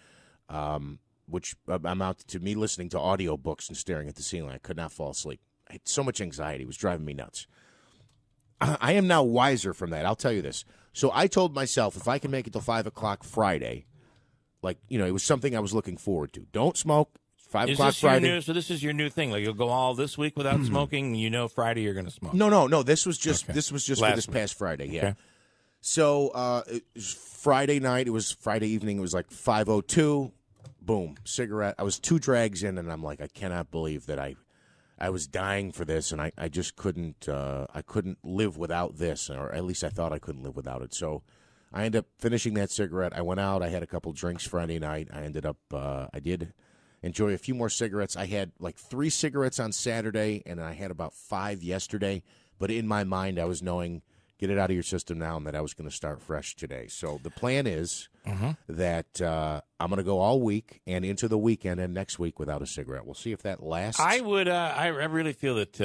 which amounted to me listening to audiobooks and staring at the ceiling. I could not fall asleep. I had so much anxiety. It was driving me nuts. I am now wiser from that. I'll tell you this. So I told myself, if I can make it till 5 o'clock Friday, it was something I was looking forward to. Don't smoke. 5 Is o'clock this your Friday. new, so this is your new thing? Like you'll go all this week without smoking, and Friday you're going to smoke. No. This was just Okay. this was just Last for this week. past Friday. Yeah. Okay. So it was Friday night. It was Friday evening. It was like 5:02. Boom, cigarette. I was 2 drags in, and I'm like, I cannot believe that I was dying for this, and I just couldn't. I couldn't live without this, or at least I thought I couldn't live without it. So I ended up finishing that cigarette. I went out. I had a couple drinks Friday night. I ended up. I did enjoy a few more cigarettes. I had like 3 cigarettes on Saturday, and I had about 5 yesterday. But in my mind, I was knowing, get it out of your system now, and that I was going to start fresh today. So the plan is that I'm going to go all week and into the weekend and next week without a cigarette. We'll see if that lasts. I would. I really feel that.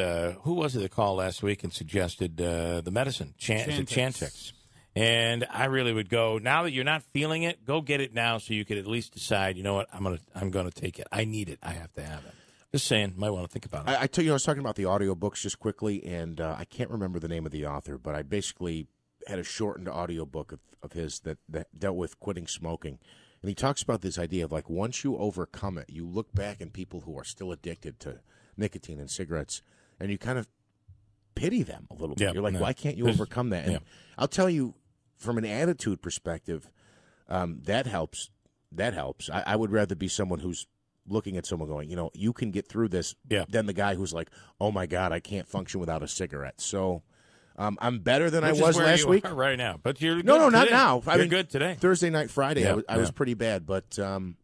Who was it that called last week and suggested the medicine, Chantix? And I really would go, now that you're not feeling it, go get it now so you could at least decide, you know what, I'm gonna take it. I need it. I have to have it. Just saying, might want to think about it. I tell you, I was talking about the audiobooks just quickly, and I can't remember the name of the author, but I basically had a shortened audiobook of his that dealt with quitting smoking. And he talks about this idea of like once you overcome it, you look back at people who are still addicted to nicotine and cigarettes, and you kind of pity them a little bit. You're like, why can't you overcome that? And I'll tell you, from an attitude perspective, that helps. That helps. I would rather be someone who's looking at someone going, you can get through this, than the guy who's like, oh, my God, I can't function without a cigarette. So I'm better than I was last week. Right now. But you're good No, not today. now. You're good today. Thursday night, Friday, I was pretty bad. But I'm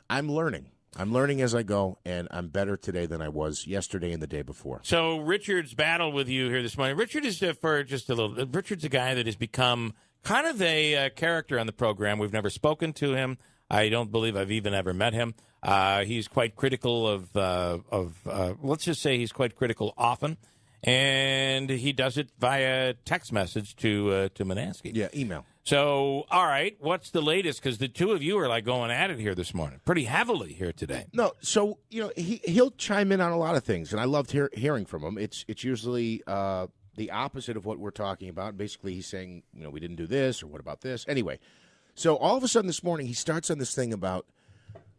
learning. I'm learning as I go, and I'm better today than I was yesterday and the day before. So Richard's battle with you here this morning. Richard is, Richard's a guy that has become kind of a character on the program. We've never spoken to him. I don't believe I've even ever met him. He's quite critical of let's just say he's quite critical often, and he does it via text message to Manansky. Yeah, email. So, all right, what's the latest? Because the two of you are like going at it here this morning, pretty heavily here today. No, so he'll chime in on a lot of things, and I loved hearing from him. It's usually the opposite of what we're talking about. Basically, he's saying, we didn't do this, or what about this? Anyway, so all of a sudden this morning, he starts on this thing about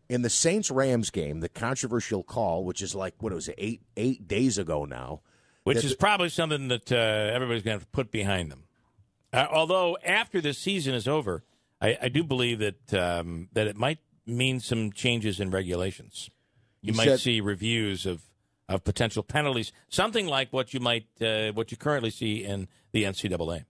in the Saints-Rams game, the controversial call, which is like, what was it, eight days ago now. Which is probably something that everybody's going to have to put behind them. Although after this season is over, I do believe that that it might mean some changes in regulations. You might see reviews of potential penalties, something like what you currently see in the NCAA.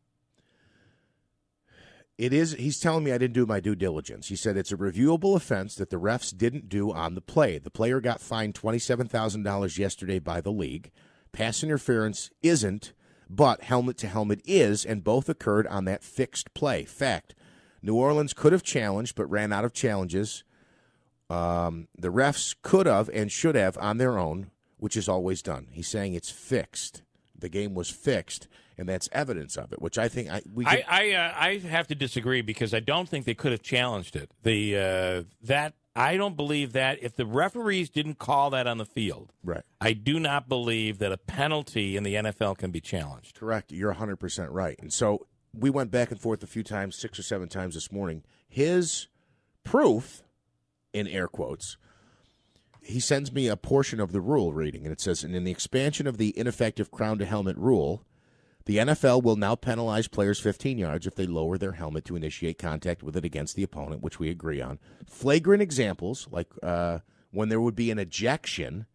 It is. He's telling me I didn't do my due diligence. He said it's a reviewable offense that the refs didn't do on the play. The player got fined $27,000 yesterday by the league. Pass interference isn't, but helmet-to-helmet is, and both occurred on that fixed play. Fact, New Orleans could have challenged but ran out of challenges. The refs could have and should have on their own, which is always done. He's saying it's fixed. The game was fixed, and that's evidence of it, which I think I have to disagree because I don't think they could have challenged it. I don't believe that if the referees didn't call that on the field, right. I do not believe that a penalty in the NFL can be challenged. Correct. You're 100% right. And so we went back and forth a few times, 6 or 7 times this morning. His proof, in air quotes, he sends me a portion of the rule reading, and it says, and in the expansion of the ineffective crown-to-helmet rule, the NFL will now penalize players 15 yards if they lower their helmet to initiate contact with it against the opponent, which we agree on. Flagrant examples, like when there would be an ejection,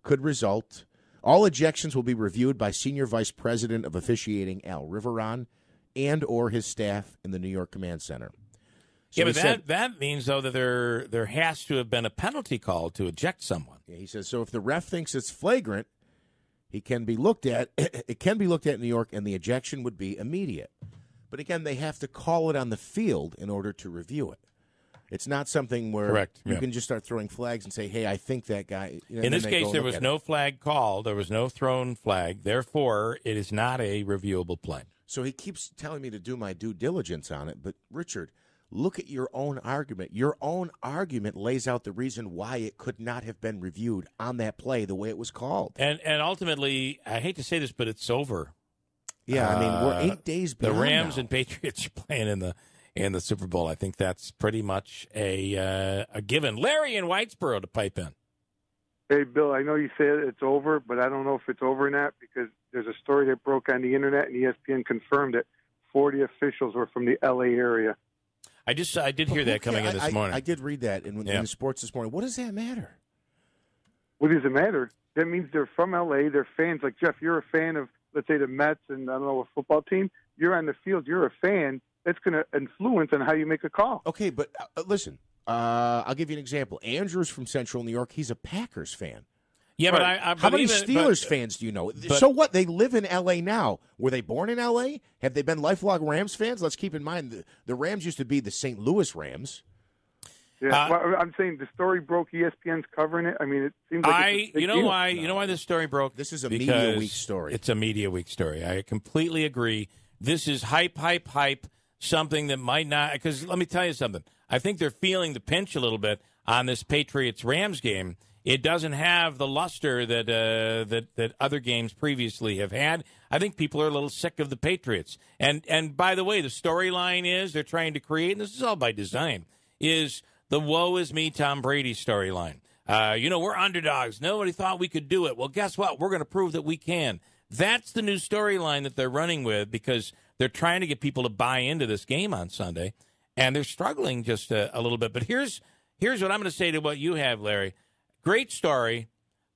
could result. All ejections will be reviewed by Senior Vice President of Officiating Al Riveron and or his staff in the New York Command Center. So yeah, but that means, though, that there has to have been a penalty call to eject someone. Yeah, he says, so if the ref thinks it's flagrant, it can be looked at in New York, and the ejection would be immediate. But again, they have to call it on the field in order to review it. It's not something where you can just start throwing flags and say, hey, I think that guy. In this case, there was no flag called. There was no thrown flag. Therefore, it is not a reviewable play. So he keeps telling me to do my due diligence on it. But, Richard, look at your own argument. Your own argument lays out the reason why it could not have been reviewed on that play the way it was called. And ultimately, I hate to say this, but it's over. Yeah, I mean, we're 8 days beyond the Rams now. and Patriots are playing in the Super Bowl. I think that's pretty much a given. Larry in Whitesboro to pipe in. Hey, Bill, I know you said it's over, but I don't know if it's over or not because there's a story that broke on the internet and ESPN confirmed it. 40 officials were from the L.A. area. I did hear that coming in this morning. I did read that in the sports this morning. What does that matter? What does it matter? That means they're from L.A. They're fans. Like, Jeff, you're a fan of, let's say, the Mets and, I don't know, a football team. You're on the field. You're a fan. That's going to influence on how you make a call. Okay, but listen, I'll give you an example. Andrew's from Central New York. He's a Packers fan. Yeah, right. but how many Steelers fans do you know? So what? They live in L.A. now. Were they born in L.A.? Have they been lifelong Rams fans? Let's keep in mind the Rams used to be the St. Louis Rams. Yeah, well, I'm saying the story broke. ESPN's covering it. I mean, it seems like you know why this story broke? This is a Media Week story. It's a Media Week story. I completely agree. This is hype. Something that might not. Because let me tell you something. I think they're feeling the pinch a little bit on this Patriots-Rams game. It doesn't have the luster that other games previously have had. I think people are a little sick of the Patriots. And by the way, the storyline is they're trying to create, and this is all by design, is the woe is me Tom Brady storyline. We're underdogs. Nobody thought we could do it. Well, guess what? We're going to prove that we can. That's the new storyline that they're running with because they're trying to get people to buy into this game on Sunday, and they're struggling just a little bit. But here's what I'm going to say to what you have, Larry. Great story,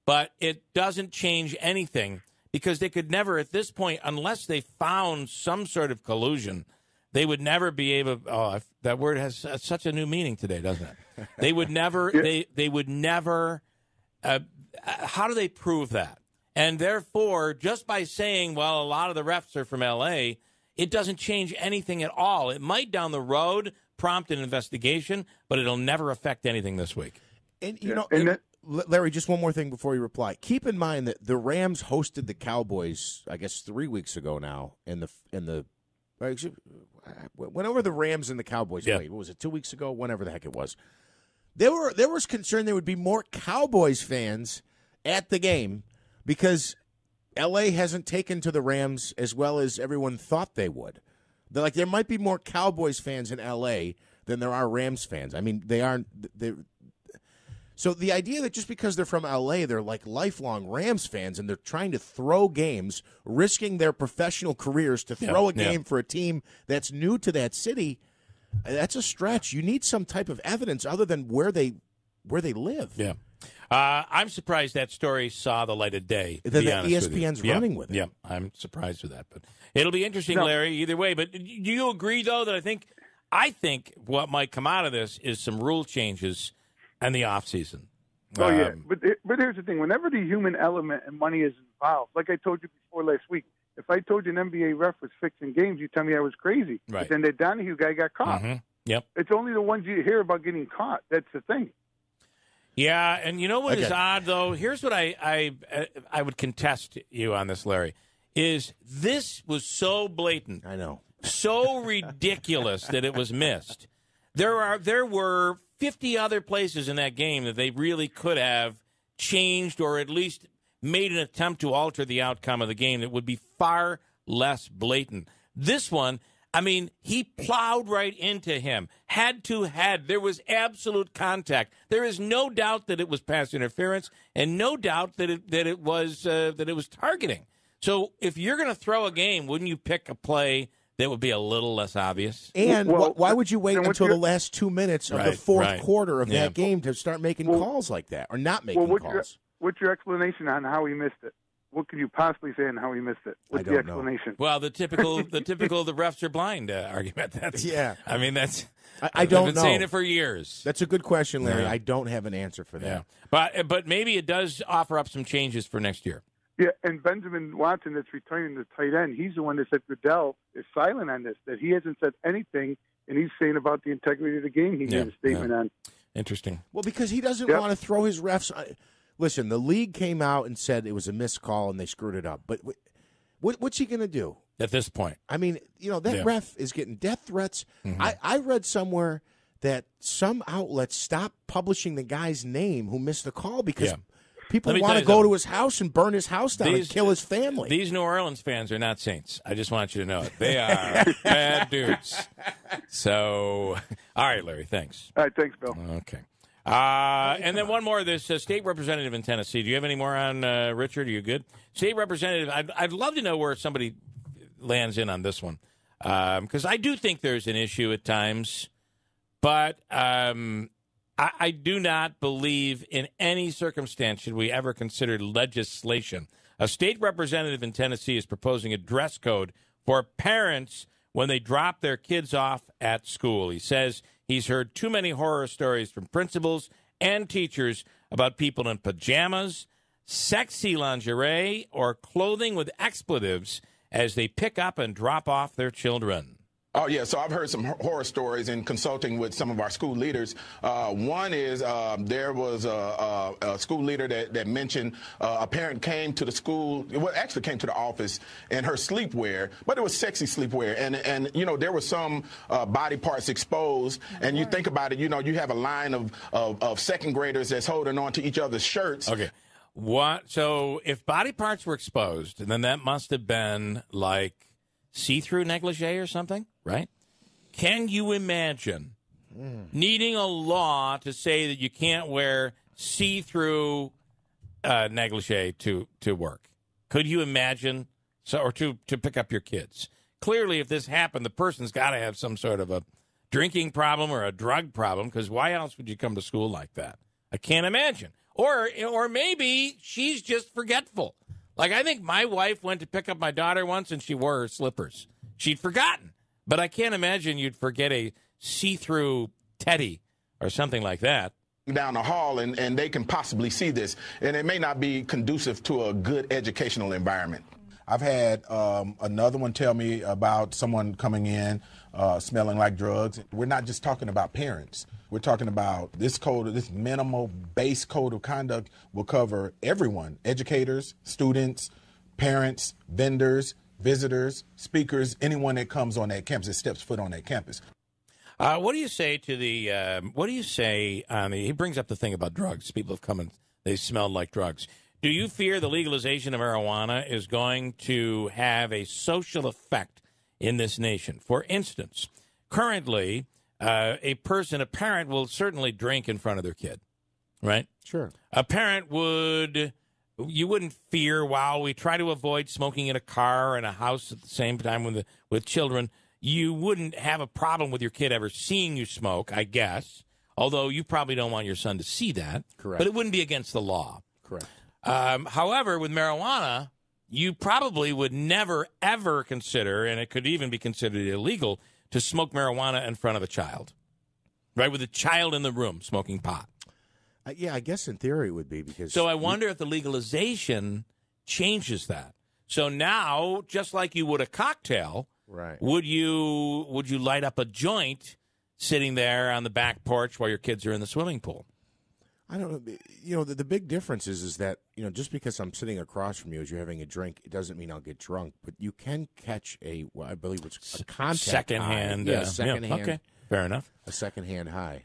but it doesn't change anything because they could never, at this point, unless they found some sort of collusion, they would never be able. Oh, that word has such a new meaning today, doesn't it? They would never. They would never. How do they prove that? And therefore, just by saying, well, a lot of the refs are from L.A., it doesn't change anything at all. It might down the road prompt an investigation, but it'll never affect anything this week. And Larry, just one more thing before you reply. Keep in mind that the Rams hosted the Cowboys, I guess 3 weeks ago now, whenever the Rams and the Cowboys played. What was it, 2 weeks ago? Whenever the heck it was. There was concern there would be more Cowboys fans at the game because L.A. hasn't taken to the Rams as well as everyone thought they would. There might be more Cowboys fans in L.A. than there are Rams fans. I mean, so the idea that just because they're from L.A., they're like lifelong Rams fans and they're trying to throw games, risking their professional careers to throw a game for a team that's new to that city, that's a stretch. You need some type of evidence other than where they live. Yeah. I'm surprised that story saw the light of day. That ESPN's running with it. Yeah, I'm surprised with that. But it'll be interesting, Larry, either way. But do you agree, though, that I think what might come out of this is some rule changes and the offseason. Oh, yeah. But here's the thing. Whenever the human element and money is involved, like I told you before last week, if I told you an NBA ref was fixing games, you'd tell me I was crazy. Right. But then the Donahue guy got caught. Mm-hmm. Yep. It's only the ones you hear about getting caught. That's the thing. Yeah, and you know what is odd, though? Here's what I would contest you on this, Larry, is this was so blatant. I know. So ridiculous that it was missed. There were 50 other places in that game that they really could have changed or at least made an attempt to alter the outcome of the game that would be far less blatant. This one, I mean, he plowed right into him, head to head. There was absolute contact. There is no doubt that it was pass interference, and no doubt that it was targeting. So if you're going to throw a game, wouldn't you pick a play that would be a little less obvious? And why would you wait until the last 2 minutes of the fourth quarter of that game to start making calls like that, or not making calls? What's your explanation on how he missed it? What could you possibly say on how he missed it? What's the explanation? Well, the typical the refs are blind argument. I mean, that's. I don't know. I've been saying it for years. That's a good question, Larry. Yeah. I don't have an answer for that. Yeah. But maybe it does offer up some changes for next year. Yeah, and Benjamin Watson, that's returning the tight end, he's the one that said Goodell is silent on this, that he hasn't said anything, and he's saying about the integrity of the game he made a statement on. Interesting. Well, because he doesn't want to throw his refs. Listen, the league came out and said it was a missed call and they screwed it up. But what's he going to do? At this point. I mean, that ref is getting death threats. Mm-hmm. I read somewhere that some outlets stopped publishing the guy's name who missed the call because people want to go to his house and burn his house down and kill his family. These New Orleans fans are not saints. I just want you to know it. They are bad dudes. So, all right, Larry, thanks. All right, thanks, Bill. Okay. And then one more, this state representative in Tennessee. Do you have any more on, Richard? Are you good? State representative, I'd love to know where somebody lands in on this one. Because I do think there's an issue at times, but I do not believe in any circumstance should we ever consider legislation. A state representative in Tennessee is proposing a dress code for parents when they drop their kids off at school. He says he's heard too many horror stories from principals and teachers about people in pajamas, sexy lingerie, or clothing with expletives as they pick up and drop off their children. Oh, yeah. So I've heard some horror stories in consulting with some of our school leaders. One is there was a school leader that mentioned a parent came to the school, well, actually came to the office in her sleepwear, but it was sexy sleepwear. And you know, there were some body parts exposed. And you think about it, you know, you have a line of second graders that's holding on to each other's shirts. Okay. What? So if body parts were exposed, then that must have been like see-through negligee or something, right? Can you imagine needing a law to say that you can't wear see-through negligee to work? Could you imagine? Or to pick up your kids? Clearly, if this happened, the person's got to have some sort of a drinking problem or a drug problem, because why else would you come to school like that? I can't imagine. Or maybe she's just forgetful. Like, I think my wife went to pick up my daughter once and she wore her slippers. She'd forgotten. But I can't imagine you'd forget a see-through teddy or something like that. Down the hall, and they can possibly see this. And it may not be conducive to a good educational environment. I've had another one tell me about someone coming in smelling like drugs. We're not just talking about parents. We're talking about this code, this minimal base code of conduct will cover everyone, educators, students, parents, vendors, visitors, speakers, anyone that comes on that campus, that steps foot on that campus. What do you say to he brings up the thing about drugs. People have come and they smelled like drugs. Do you fear the legalization of marijuana is going to have a social effect in this nation? For instance, currently, a parent will certainly drink in front of their kid, right? Sure. A parent you wouldn't fear, while we try to avoid smoking in a car or in a house at the same time with children, you wouldn't have a problem with your kid ever seeing you smoke, I guess, although you probably don't want your son to see that. Correct. But it wouldn't be against the law. Correct. However, with marijuana, you probably would never, ever consider, and it could even be considered illegal, to smoke marijuana in front of a child, right? With a child in the room smoking pot. Yeah, I guess in theory it would be because. So I wonder if the legalization changes that. So now, just like you would a cocktail, right? Would you light up a joint sitting there on the back porch while your kids are in the swimming pool? I don't know. You know, the big difference is that, you know, just because I'm sitting across from you as you're having a drink, it doesn't mean I'll get drunk. But you can catch I believe it's a contact secondhand. high. Yeah, secondhand. Okay, fair enough. A secondhand high.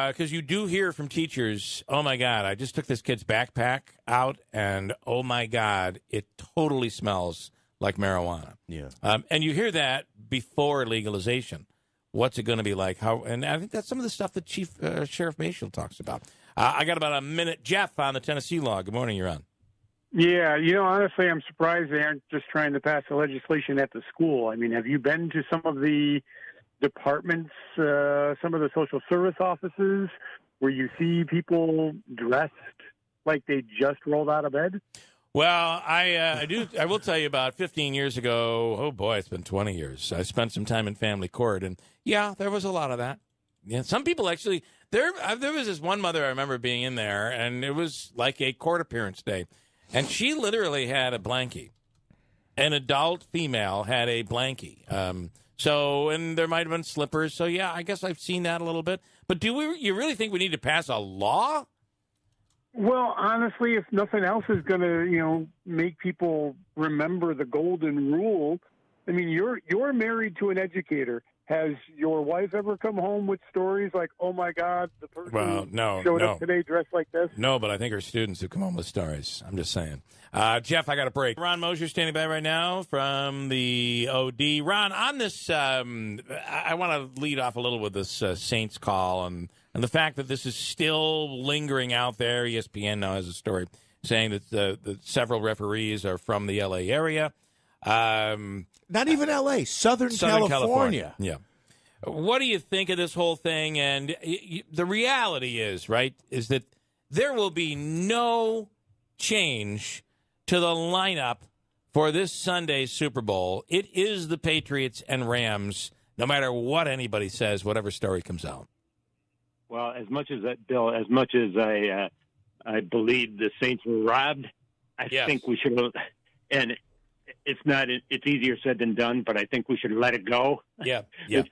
Because you do hear from teachers, oh, my God, I just took this kid's backpack out, and, oh, my God, it totally smells like marijuana. Yeah. And you hear that before legalization. What's it going to be like? And I think that's some of the stuff that Sheriff Mayfield talks about. I got about a minute. Jeff on the Tennessee law. Good morning. You're on. Yeah, you know, honestly, I'm surprised they aren't just trying to pass the legislation at the school. I mean, have you been to some of the departments, some of the social service offices, where you see people dressed like they just rolled out of bed? Well, I will tell you, about 15 years ago, oh, boy, it's been 20 years. I spent some time in family court, and, yeah, there was a lot of that. Yeah, some people actually, there was this one mother I remember being in there, and it was like a court appearance day, and she literally had a blankie. An adult female had a blankie. And there might have been slippers. So, yeah, I guess I've seen that a little bit. But you really think we need to pass a law? Well, honestly, if nothing else is going to, you know, make people remember the golden rule, I mean, you're married to an educator. Has your wife ever come home with stories like, oh, my God, the person showed up today dressed like this? No, but I think her students have come home with stories. I'm just saying. Jeff, I got a break. Ron Mosier standing by right now from the OD. Ron, on this, I want to lead off a little with this Saints call and and the fact that this is still lingering out there. ESPN now has a story saying that the several referees are from the L.A. area. Not even L.A., Southern California. Yeah. What do you think of this whole thing? And the reality is, right, is that there will be no change to the lineup for this Sunday's Super Bowl. It is the Patriots and Rams, no matter what anybody says, whatever story comes out. Well, as much as that, Bill, as much as I believe the Saints were robbed, I think we should. And it's easier said than done, but I think we should let it go. Yeah. It's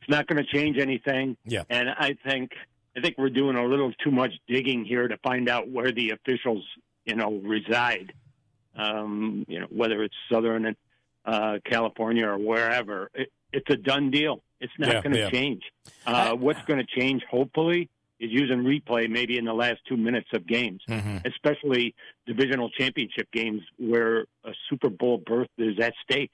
not going to change anything. Yeah. And I think we're doing a little too much digging here to find out where the officials, reside. Whether it's Southern California or wherever, it's a done deal. It's not going to change. What's going to change, hopefully, is using replay maybe in the last 2 minutes of games, especially divisional championship games where a Super Bowl berth is at stake.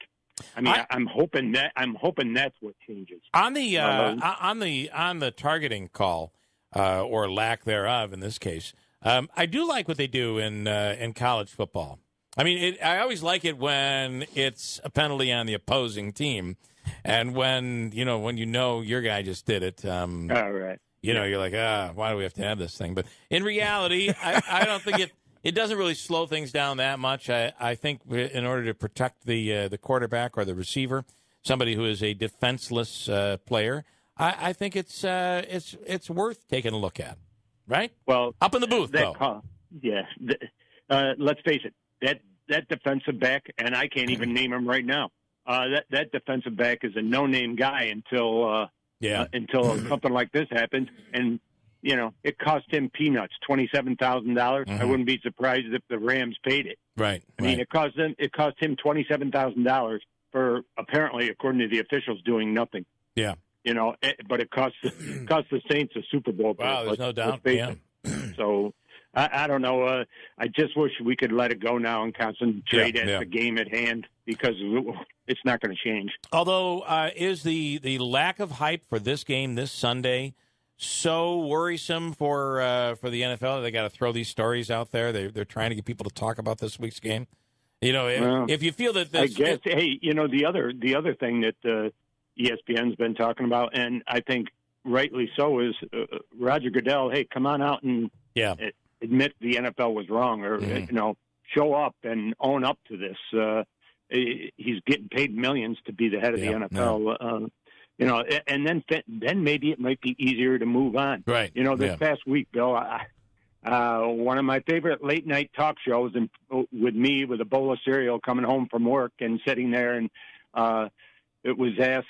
I mean, I'm hoping that's what changes. On the targeting call or lack thereof in this case, I do like what they do in college football. I mean, I always like it when it's a penalty on the opposing team, and when your guy just did it. All right. You're like, why do we have to have this thing? But in reality, I don't think it doesn't really slow things down that much. I think in order to protect the quarterback or the receiver, somebody who is a defenseless player, I think it's worth taking a look at. Right? Well, up in the booth, though. Let's face it. That defensive back, and I can't even name him right now. That defensive back is a no-name guy until something like this happens, and it cost him peanuts, $27,000. I wouldn't be surprised if the Rams paid it. Right. I mean, it cost him $27,000 for apparently, according to the officials, doing nothing. Yeah. But it cost the Saints a Super Bowl. Wow, there's no doubt. Yeah. So I don't know. I just wish we could let it go now and concentrate at the game at hand, because it's not going to change. Although, is the lack of hype for this game this Sunday so worrisome for the NFL? They got to throw these stories out there. They're trying to get people to talk about this week's game. If you feel that, I guess. The other thing that ESPN's been talking about, and I think rightly so, is Roger Goodell. Hey, come on out and admit the NFL was wrong, or show up and own up to this. He's getting paid millions to be the head of the NFL. And then maybe it might be easier to move on. Right. This past week, Bill, one of my favorite late night talk shows, and with me with a bowl of cereal coming home from work and sitting there, and it was asked,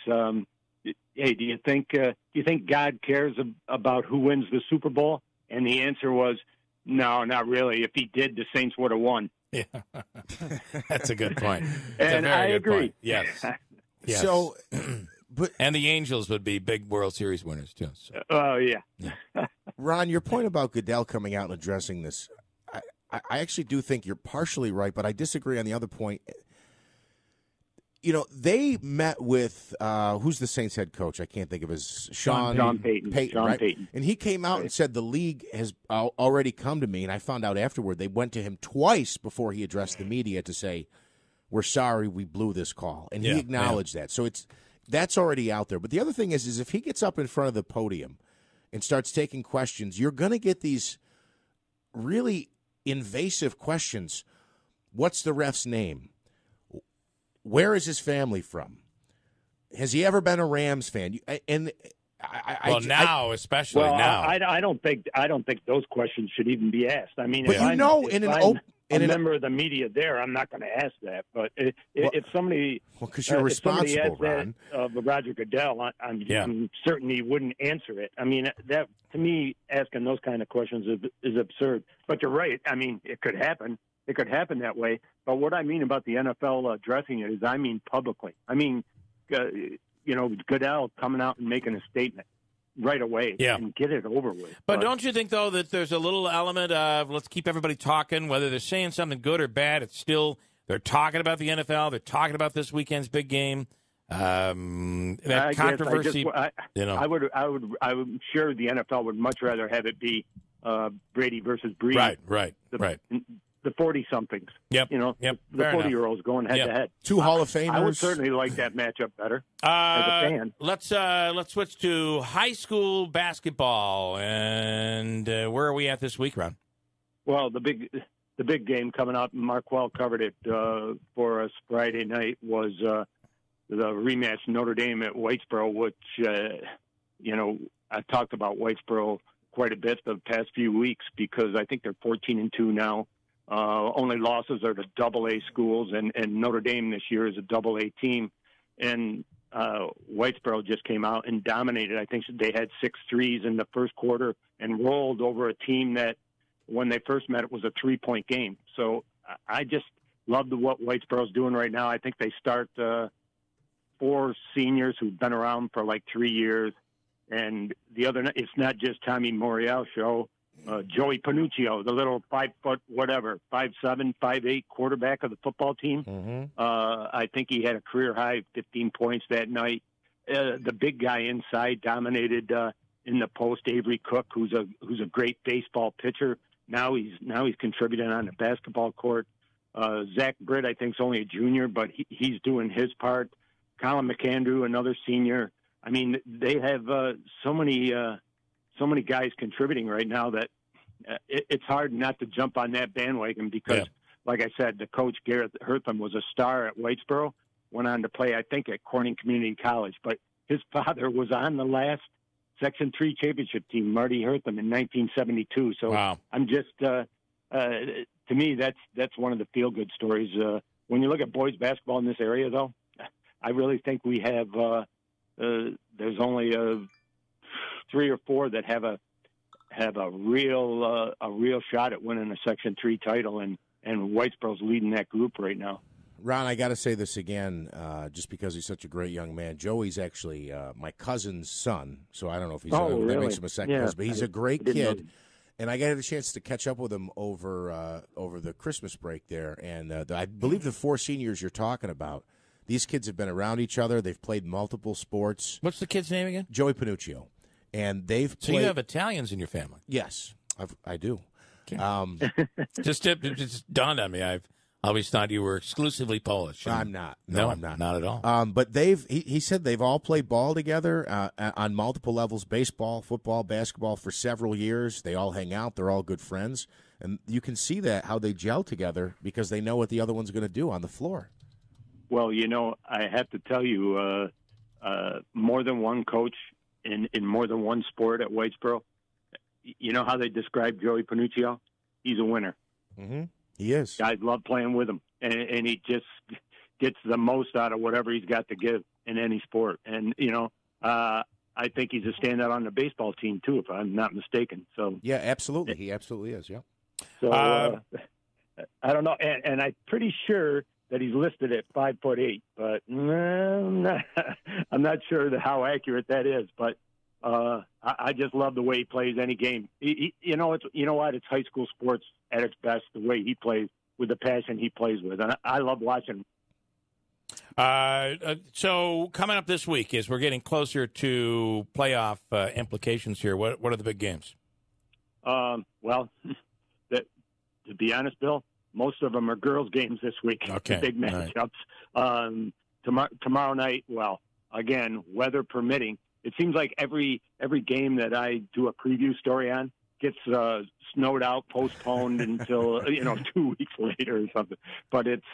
hey, do you think God cares about who wins the Super Bowl? And the answer was, no, not really. If he did, the Saints would have won. Yeah, that's a good point. And I agree. Point. Yes. So, and the Angels would be big World Series winners too. So. Oh yeah. Ron, your point about Goodell coming out and addressing this, I actually do think you're partially right, but I disagree on the other point. They met with who's the Saints head coach? I can't think of his John Payton. Right? Payton. And he came out and said the league has already come to me, and I found out afterward they went to him twice before he addressed the media to say, "We're sorry, we blew this call," and he acknowledged that. So that's already out there. But the other thing is if he gets up in front of the podium and starts taking questions, you're going to get these really invasive questions. What's the ref's name? Where is his family from? Has he ever been a Rams fan? And especially now. I don't think those questions should even be asked. I mean, but if I'm a member of the media there, I'm not going to ask that. But if somebody, because you're responsible, Ron. Roger Goodell, I'm certain he wouldn't answer it. I mean, that to me, asking those kind of questions is absurd. But you're right. I mean, it could happen. It could happen that way. But what I mean about the NFL addressing it is, I mean publicly. I mean, Goodell coming out and making a statement right away and get it over with. But don't you think, though, that there's a little element of let's keep everybody talking, whether they're saying something good or bad, it's still they're talking about the NFL, they're talking about this weekend's big game. That controversy, I would sure the NFL would much rather have it be Brady versus Breeze. Right. The 40-somethings. Yep. The 40-year-olds going head-to-head. Two Hall of Famers. I would certainly like that matchup better as a fan. Let's switch to high school basketball. And where are we at this week, Ron? Well, the big game coming up, Markwell covered it for us Friday night, was the rematch Notre Dame at Whitesboro, which, I've talked about Whitesboro quite a bit the past few weeks because I think they're 14-2 now. Only losses are to AA schools, and Notre Dame this year is a AA team. And Whitesboro just came out and dominated. I think they had 6 threes in the first quarter and rolled over a team that, when they first met, it was a 3-point game. So I just love what Whitesboro's doing right now. I think they start 4 seniors who've been around for like 3 years. And the other, it's not just Tommy Morial show. Joey Panuccio, the little 5', 5'7", 5'8" quarterback of the football team. Mm-hmm. I think he had a career high 15 points that night. The big guy inside dominated in the post. Avery Cook, who's a great baseball pitcher. Now he's contributing on the basketball court. Zach Britt, I think, is only a junior, but he's doing his part. Colin McAndrew, another senior. I mean, they have so many guys contributing right now that it's hard not to jump on that bandwagon because, like I said, the coach, Garrett Hertham, was a star at Whitesboro, went on to play, I think, at Corning Community College. But his father was on the last Section 3 championship team, Marty Hertham, in 1972. So I'm just, to me, that's one of the feel-good stories. When you look at boys basketball in this area, though, I really think we have there's only 3 or 4 that have a real shot at winning a Section 3 title, and Whitesboro's leading that group right now. Ron, I got to say this again, just because he's such a great young man. Joey's actually my cousin's son, so I don't know if he's really? that makes him a second cousin, but he's a great kid. And I got a chance to catch up with him over the Christmas break there, and I believe the 4 seniors you're talking about. These kids have been around each other. They've played multiple sports. What's the kid's name again? Joey Panuccio. And they've played. So you have Italians in your family? Yes, I do. Okay. Just dawned on me. I've always thought you were exclusively Polish. I'm not. No, I'm not. Not at all. But he said they've all played ball together on multiple levels, baseball, football, basketball, for several years. They all hang out. They're all good friends. And you can see that, how they gel together, because they know what the other one's going to do on the floor. Well, I have to tell you, more than one coach in more than one sport at Whitesboro, you know how they describe Joey Panuccio? He's a winner. Mm-hmm. He is. Guys love playing with him, and he just gets the most out of whatever he's got to give in any sport. And, I think he's a standout on the baseball team, too, if I'm not mistaken. So yeah, absolutely. He absolutely is, yeah. So I don't know, and I'm pretty sure that he's listed at 5'8", but I'm not sure how accurate that is. But I just love the way he plays any game. You know what? It's high school sports at its best. The way he plays, with the passion he plays with, and I love watching him. So coming up this week, as we're getting closer to playoff implications here, what are the big games? Well, to be honest, Bill, most of them are girls' games this week. Okay. The big matchups. Right. Tomorrow night, well, again, weather permitting, it seems like every game that I do a preview story on gets snowed out, postponed until 2 weeks later or something. But it's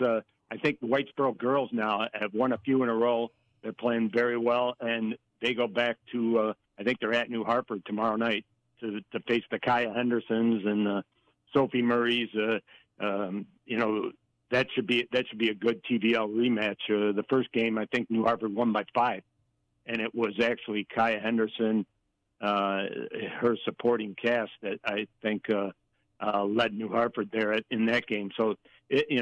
I think the Whitesboro girls now have won a few in a row. They're playing very well, and they go back to I think they're at New Hartford tomorrow night to face the Kaya Hendersons and Sophie Murray's. That should be a good TBL rematch. The first game, I think New Hartford won by 5, and it was actually Kaya Henderson, her supporting cast, that I think led New Hartford there in that game. So,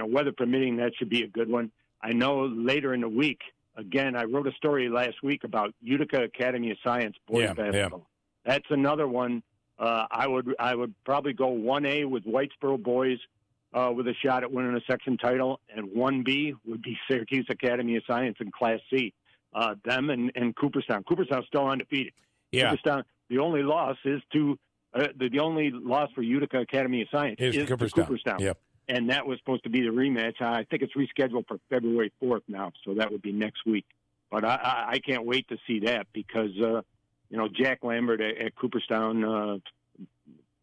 weather permitting, that should be a good one. I know later in the week, again, I wrote a story last week about Utica Academy of Science boys basketball. Yeah. That's another one. I would probably go 1A with Whitesboro boys with a shot at winning a section title, and 1B would be Syracuse Academy of Science in Class C. them and Cooperstown. Cooperstown's still undefeated. Yeah. Cooperstown, the only loss is to the only loss for Utica Academy of Science is to Cooperstown. Yep. And that was supposed to be the rematch. I think it's rescheduled for February 4th now, so that would be next week. But I can't wait to see that because, Jack Lambert at Cooperstown,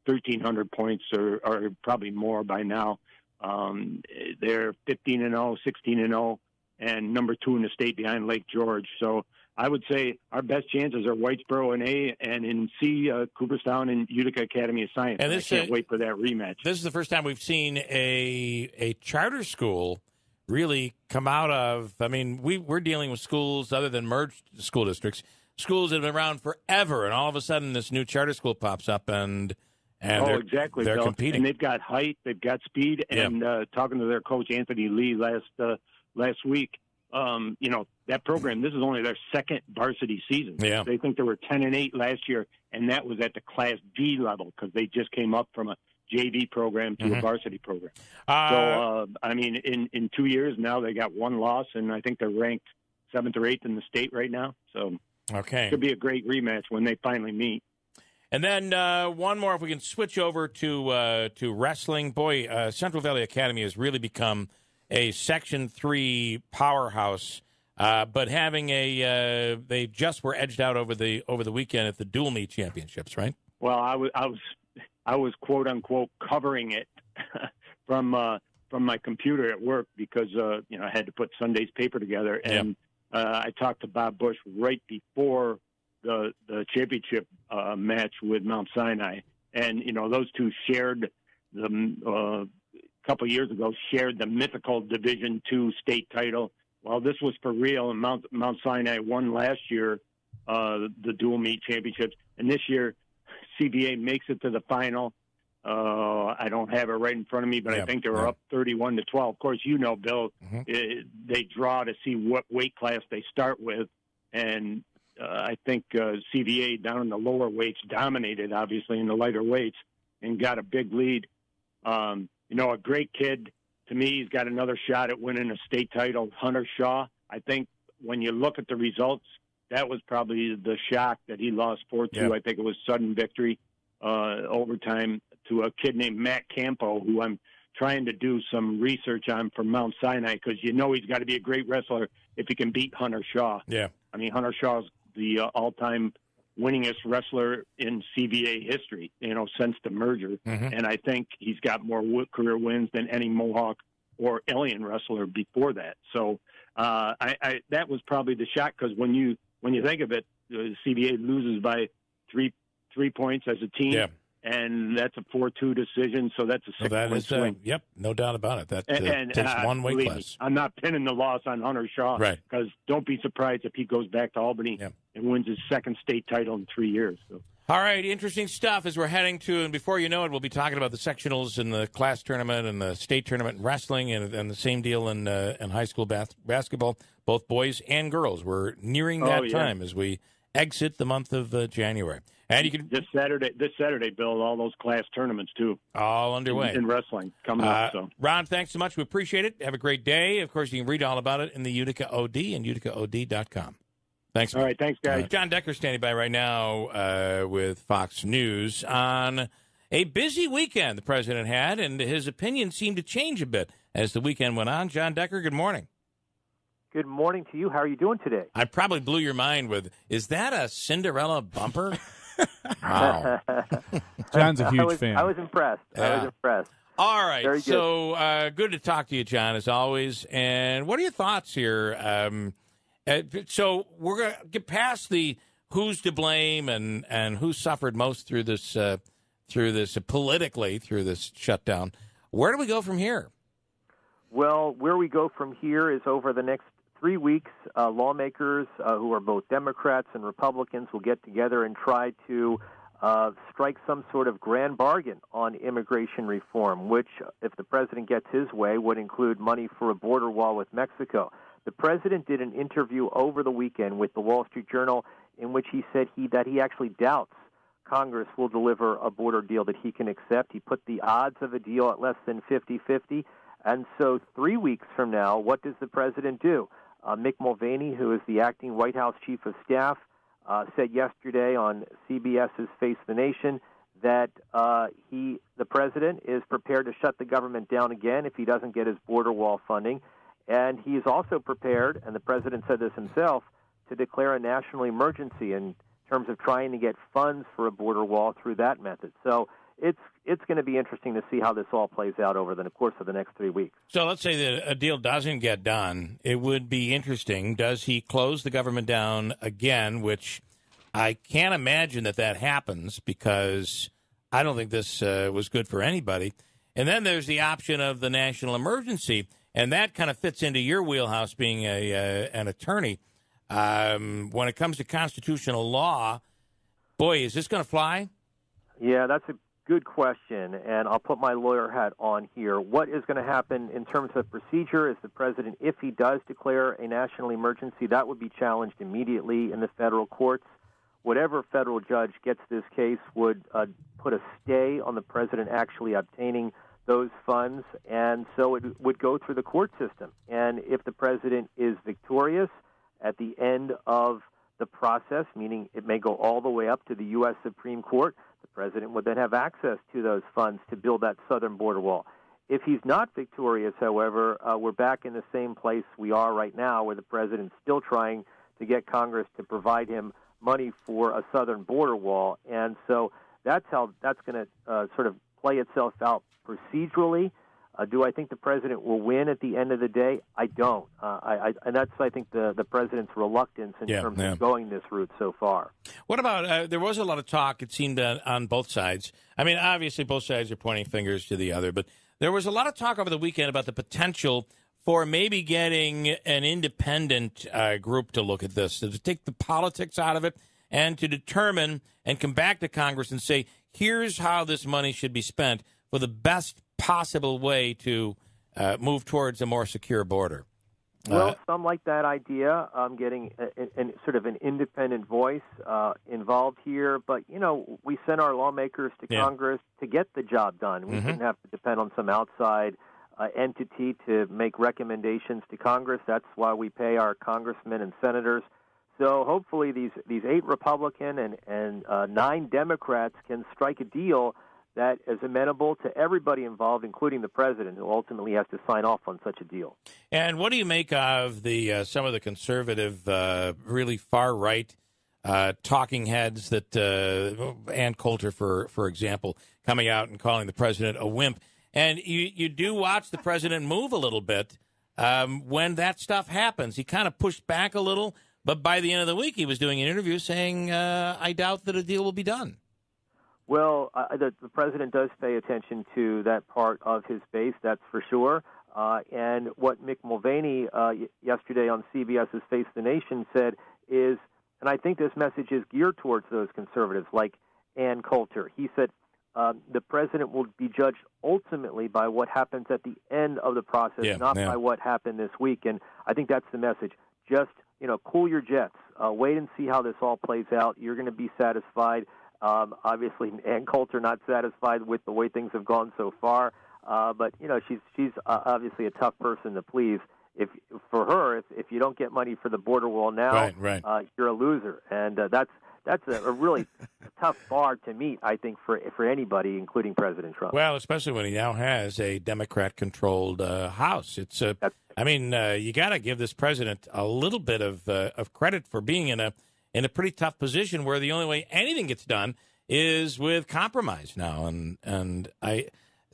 1,300 points or probably more by now. They're 15-0, 16-0, and number 2 in the state behind Lake George. So I would say our best chances are Whitesboro in A, and in C, Cooperstown and Utica Academy of Science. And I can't wait for that rematch. This is the first time we've seen a charter school really come out of. I mean, we're dealing with schools other than merged school districts, schools that have been around forever, and all of a sudden this new charter school pops up and they're Bill. competing. And they've got height, they've got speed, and talking to their coach Anthony Lee last week. That program, this is only their second varsity season. Yeah. They think they were 10-8 last year, and that was at the Class D level because they just came up from a JV program to a varsity program. In 2 years now, they got one loss, and I think they're ranked 7th or 8th in the state right now. So it could be a great rematch when they finally meet. And then one more, if we can switch over to wrestling. Boy, Central Valley Academy has really become a Section 3 powerhouse, but having they just were edged out over the weekend at the dual meet championships, right? Well, I was quote unquote covering it from my computer at work because I had to put Sunday's paper together, and I talked to Bob Bush right before the championship match with Mount Sinai, and those two shared the. Couple of years ago, shared the mythical Division II state title. Well, this was for real, and Mount Sinai won last year the dual meet championships, and this year CBA makes it to the final. I don't have it right in front of me, but I think they were up 31-12. Of course, Bill, they draw to see what weight class they start with, and I think CBA down in the lower weights dominated, obviously, in the lighter weights and got a big lead. A great kid. To me, he's got another shot at winning a state title. Hunter Shaw. I think when you look at the results, that was probably the shock that he lost 4-2. Yeah. I think it was sudden victory, overtime to a kid named Matt Campo, who I'm trying to do some research on from Mount Sinai because he's got to be a great wrestler if he can beat Hunter Shaw. Yeah. I mean, Hunter Shaw's the all-time winningest wrestler in CBA history, since the merger. And I think he's got more career wins than any Mohawk or alien wrestler before that. So that was probably the shock because when you think of it, the CBA loses by three points as a team, and that's a 4-2 decision. So that's a 6-point swing. Yep, no doubt about it. That takes one weight class. I'm not pinning the loss on Hunter Shaw, right? Because don't be surprised if he goes back to Albany and wins his second state title in 3 years. So. All right, interesting stuff as we're heading to, and before you know it, we'll be talking about the sectionals and the class tournament and the state tournament in wrestling, and the same deal in high school basketball, both boys and girls. We're nearing that time as we exit the month of January. And you can this Saturday, Bill, all those class tournaments too, all underway in wrestling coming up. So, Ron, thanks so much. We appreciate it. Have a great day. Of course, you can read all about it in the Utica OD and utica.od.com. Thanks. All right, thanks, guys. John Decker standing by right now with Fox News on a busy weekend the president had, and his opinion seemed to change a bit as the weekend went on. John Decker, good morning. Good morning to you. How are you doing today? I probably blew your mind with, is that a Cinderella bumper? Wow. John's a huge fan. I was impressed. All right. Very good. So good to talk to you, John, as always. And what are your thoughts here? So we're going to get past the who's to blame and who suffered most through this politically, through this shutdown. Where do we go from here? Well, where we go from here is over the next 3 weeks, lawmakers who are both Democrats and Republicans will get together and try to strike some sort of grand bargain on immigration reform, which, if the president gets his way, would include money for a border wall with Mexico. The president did an interview over the weekend with the Wall Street Journal in which he said that he actually doubts Congress will deliver a border deal that he can accept. He put the odds of a deal at less than 50-50. And so 3 weeks from now, what does the president do? Mick Mulvaney, who is the acting White House Chief of Staff, said yesterday on CBS's Face the Nation that the president is prepared to shut the government down again if he doesn't get his border wall funding. And he is also prepared, and the president said this himself, to declare a national emergency in terms of trying to get funds for a border wall through that method. So it's going to be interesting to see how this all plays out over the course of the next 3 weeks. So let's say that a deal doesn't get done. It would be interesting. Does he close the government down again, which I can't imagine that happens because I don't think this was good for anybody. And then there's the option of the national emergency, and that kind of fits into your wheelhouse being an attorney. When it comes to constitutional law, boy, is this going to fly? Yeah, that's a good question, and I'll put my lawyer hat on here. What is going to happen in terms of procedure is the president, if he does declare a national emergency, that would be challenged immediately in the federal courts. Whatever federal judge gets this case would put a stay on the president actually obtaining those funds, and so it would go through the court system. And if the president is victorious at the end of the process, meaning it may go all the way up to the U.S. Supreme Court, the president would then have access to those funds to build that southern border wall. If he's not victorious, however, we're back in the same place we are right now, where the president's still trying to get Congress to provide him money for a southern border wall. And so that's how that's going to sort of play itself out procedurally. Do I think the president will win at the end of the day? I don't. And that's, I think, the president's reluctance in terms of going this route so far. What about, there was a lot of talk, it seemed, on both sides. I mean, obviously, both sides are pointing fingers to the other, but there was a lot of talk over the weekend about the potential for maybe getting an independent group to look at this, to take the politics out of it and to determine and come back to Congress and say, here's how this money should be spent for the best possible way to move towards a more secure border. Well, some like that idea. Getting sort of an independent voice involved here. But, you know, we sent our lawmakers to Congress to get the job done. We didn't have to depend on some outside entity to make recommendations to Congress. That's why we pay our congressmen and senators. So hopefully these 8 Republican and 9 Democrats can strike a deal that is amenable to everybody involved, including the president, who ultimately has to sign off on such a deal. And what do you make of the some of the conservative, really far-right talking heads that Ann Coulter, for example, coming out and calling the president a wimp? And you do watch the president move a little bit when that stuff happens. He kind of pushed back a little, but by the end of the week, he was doing an interview saying, I doubt that a deal will be done. Well, the president does pay attention to that part of his base, that's for sure. And what Mick Mulvaney yesterday on CBS's Face the Nation said is, and I think this message is geared towards those conservatives like Ann Coulter. He said the president will be judged ultimately by what happens at the end of the process, not by what happened this week. And I think that's the message. Just, cool your jets. Wait and see how this all plays out. You're going to be satisfied. Obviously, Ann Coulter not satisfied with the way things have gone so far, but she's obviously a tough person to please. If you don't get money for the border wall now, you're a loser, and that's a really tough bar to meet, I think, for anybody, including President Trump. Well, especially when he now has a Democrat-controlled House. It's you got to give this president a little bit of credit for being in a pretty tough position where the only way anything gets done is with compromise now.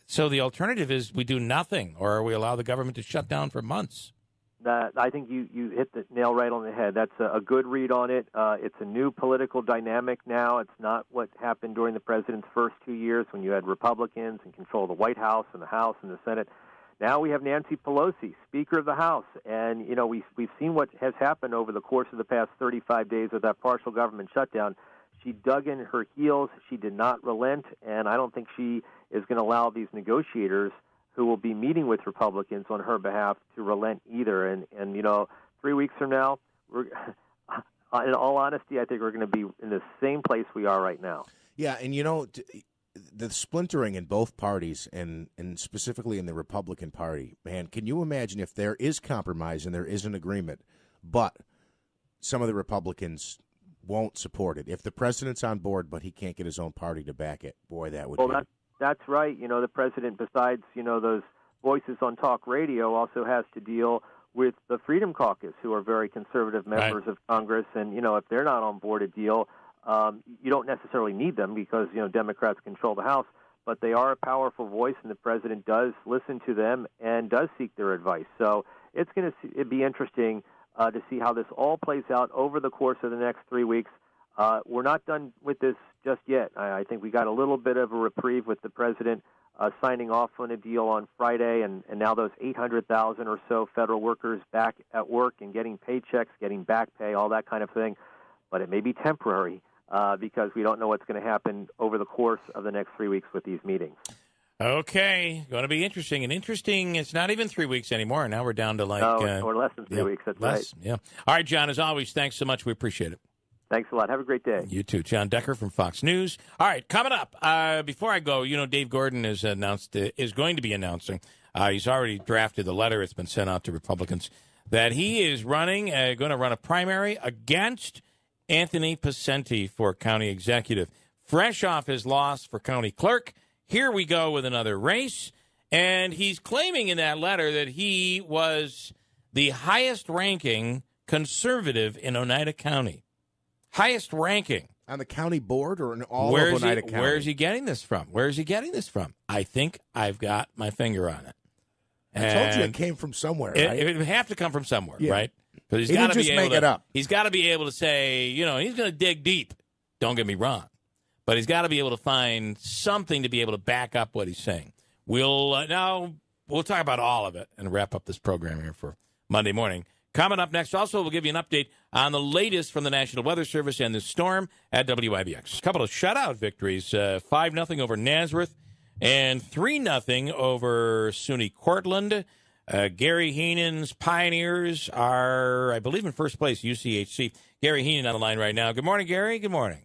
So the alternative is we do nothing, or we allow the government to shut down for months. I think you hit the nail right on the head. That's a good read on it. It's a new political dynamic now. It's not what happened during the president's first 2 years when you had Republicans in control of the White House and the House and the Senate. Now we have Nancy Pelosi, Speaker of the House, and we've seen what has happened over the course of the past 35 days of that partial government shutdown. She dug in her heels. She did not relent, and I don't think she is going to allow these negotiators who will be meeting with Republicans on her behalf to relent either. And 3 weeks from now, in all honesty, I think we're going to be in the same place we are right now. Yeah, and the splintering in both parties, and specifically in the Republican Party, man, can you imagine if there is compromise and there is an agreement, but some of the Republicans won't support it? If the president's on board, but he can't get his own party to back it, boy, that would be... That's right. The president, besides, those voices on talk radio, also has to deal with the Freedom Caucus, who are very conservative members of Congress. And, if they're not on board a deal, you don't necessarily need them because, Democrats control the House. But they are a powerful voice, and the president does listen to them and does seek their advice. So it's going to be interesting to see how this all plays out over the course of the next 3 weeks. We're not done with this just yet. I think we got a little bit of a reprieve with the president signing off on a deal on Friday, and now those 800,000 or so federal workers back at work and getting paychecks, getting back pay, all that kind of thing. But it may be temporary because we don't know what's going to happen over the course of the next 3 weeks with these meetings. Okay, going to be interesting. And interesting, it's not even 3 weeks anymore. Now we're down to or less than 3 weeks. That's right. Yeah. All right, John, as always, thanks so much. We appreciate it. Thanks a lot. Have a great day. You too. John Decker from Fox News. All right, coming up, before I go, Dave Gordon is going to be announcing, he's already drafted the letter, it's been sent out to Republicans, that he is going to run a primary against Anthony Picenti for county executive. Fresh off his loss for county clerk, here we go with another race, and he's claiming in that letter that he was the highest-ranking conservative in Oneida County. Highest ranking. On the county board or in all of Oneida County? Where is he getting this from? I think I've got my finger on it. I told you it came from somewhere, right? It would have to come from somewhere, yeah. right? But he's got to just make it up. He's got to be able to say, he's going to dig deep. Don't get me wrong. But he's got to be able to find something to be able to back up what he's saying. We'll talk about all of it and wrap up this program here for Monday morning. Coming up next, also, we'll give you an update on the latest from the National Weather Service and the storm at WIBX. A couple of shutout victories, 5-0 over Nazareth and 3-0 over SUNY Cortland. Gary Heenan's Pioneers are, I believe, in first place, UCHC. Gary Heenan on the line right now. Good morning, Gary. Good morning.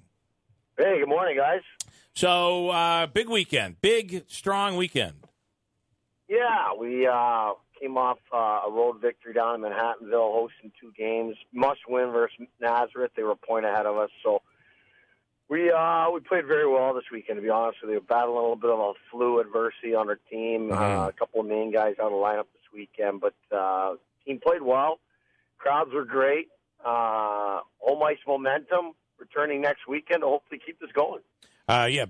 Hey, good morning, guys. So, big weekend. Big, strong weekend. Yeah, we came off a road victory down in Manhattanville, hosting 2 games. Must win versus Nazareth. They were a point ahead of us. So we played very well this weekend, to be honest with you. Battling a little bit of a flu adversity on our team. A couple of main guys out of the lineup this weekend. But team played well. Crowds were great. Home ice momentum. Returning next weekend to hopefully keep this going.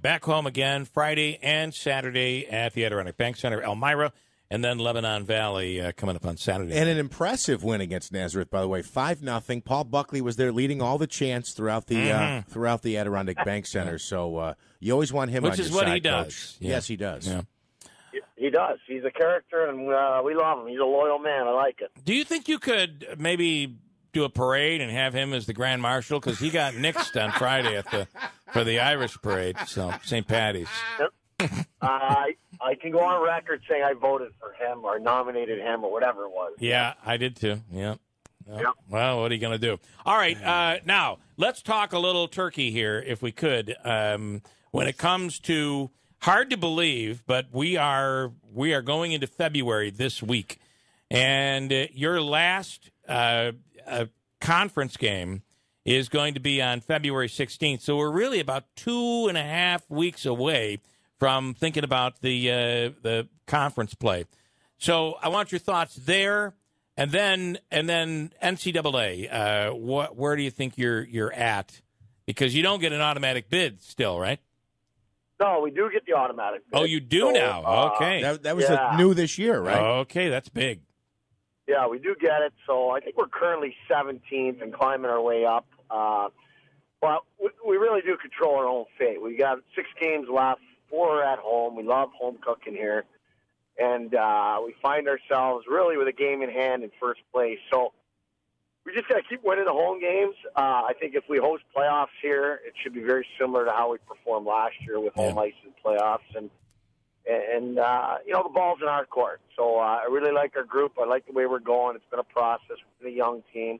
Back home again Friday and Saturday at the Adirondack Bank Center, Elmira, and then Lebanon Valley coming up on Saturday. And an impressive win against Nazareth, by the way, 5-0. Paul Buckley was there leading all the chants throughout the Adirondack Bank Center. So you always want him on your side, Which is what he Coach. does. Yeah. Yes, he does. Yeah. He does. He's a character, and we love him. He's a loyal man. I like it. Do you think you could maybe do a parade and have him as the Grand Marshal? Because he got nixed on Friday for the Irish parade, so St. Patty's. I can go on record saying I voted for him or nominated him or whatever it was. Yeah, I did too. Yeah. Well, what are you going to do? All right, now let's talk a little turkey here, if we could. When it comes to, hard to believe, but we are going into February this week, and your last conference game is going to be on February 16th. So we're really about 2.5 weeks away from thinking about the conference play. So I want your thoughts there, and then NCAA. Where do you think you're at? Because you don't get an automatic bid still, right? No, we do get the automatic bid. Oh, you do now? Okay. That was new this year, right? Okay, that's big. Yeah, we do get it. So I think we're currently 17th and climbing our way up. But we really do control our own fate. We got 6 games left, 4 at home. We love home cooking here. And we find ourselves really with a game in hand in first place. So we just got to keep winning the home games. I think if we host playoffs here, it should be very similar to how we performed last year with home ice and playoffs. And the ball's in our court. So I really like our group. I like the way we're going. It's been a process. We've been a young team,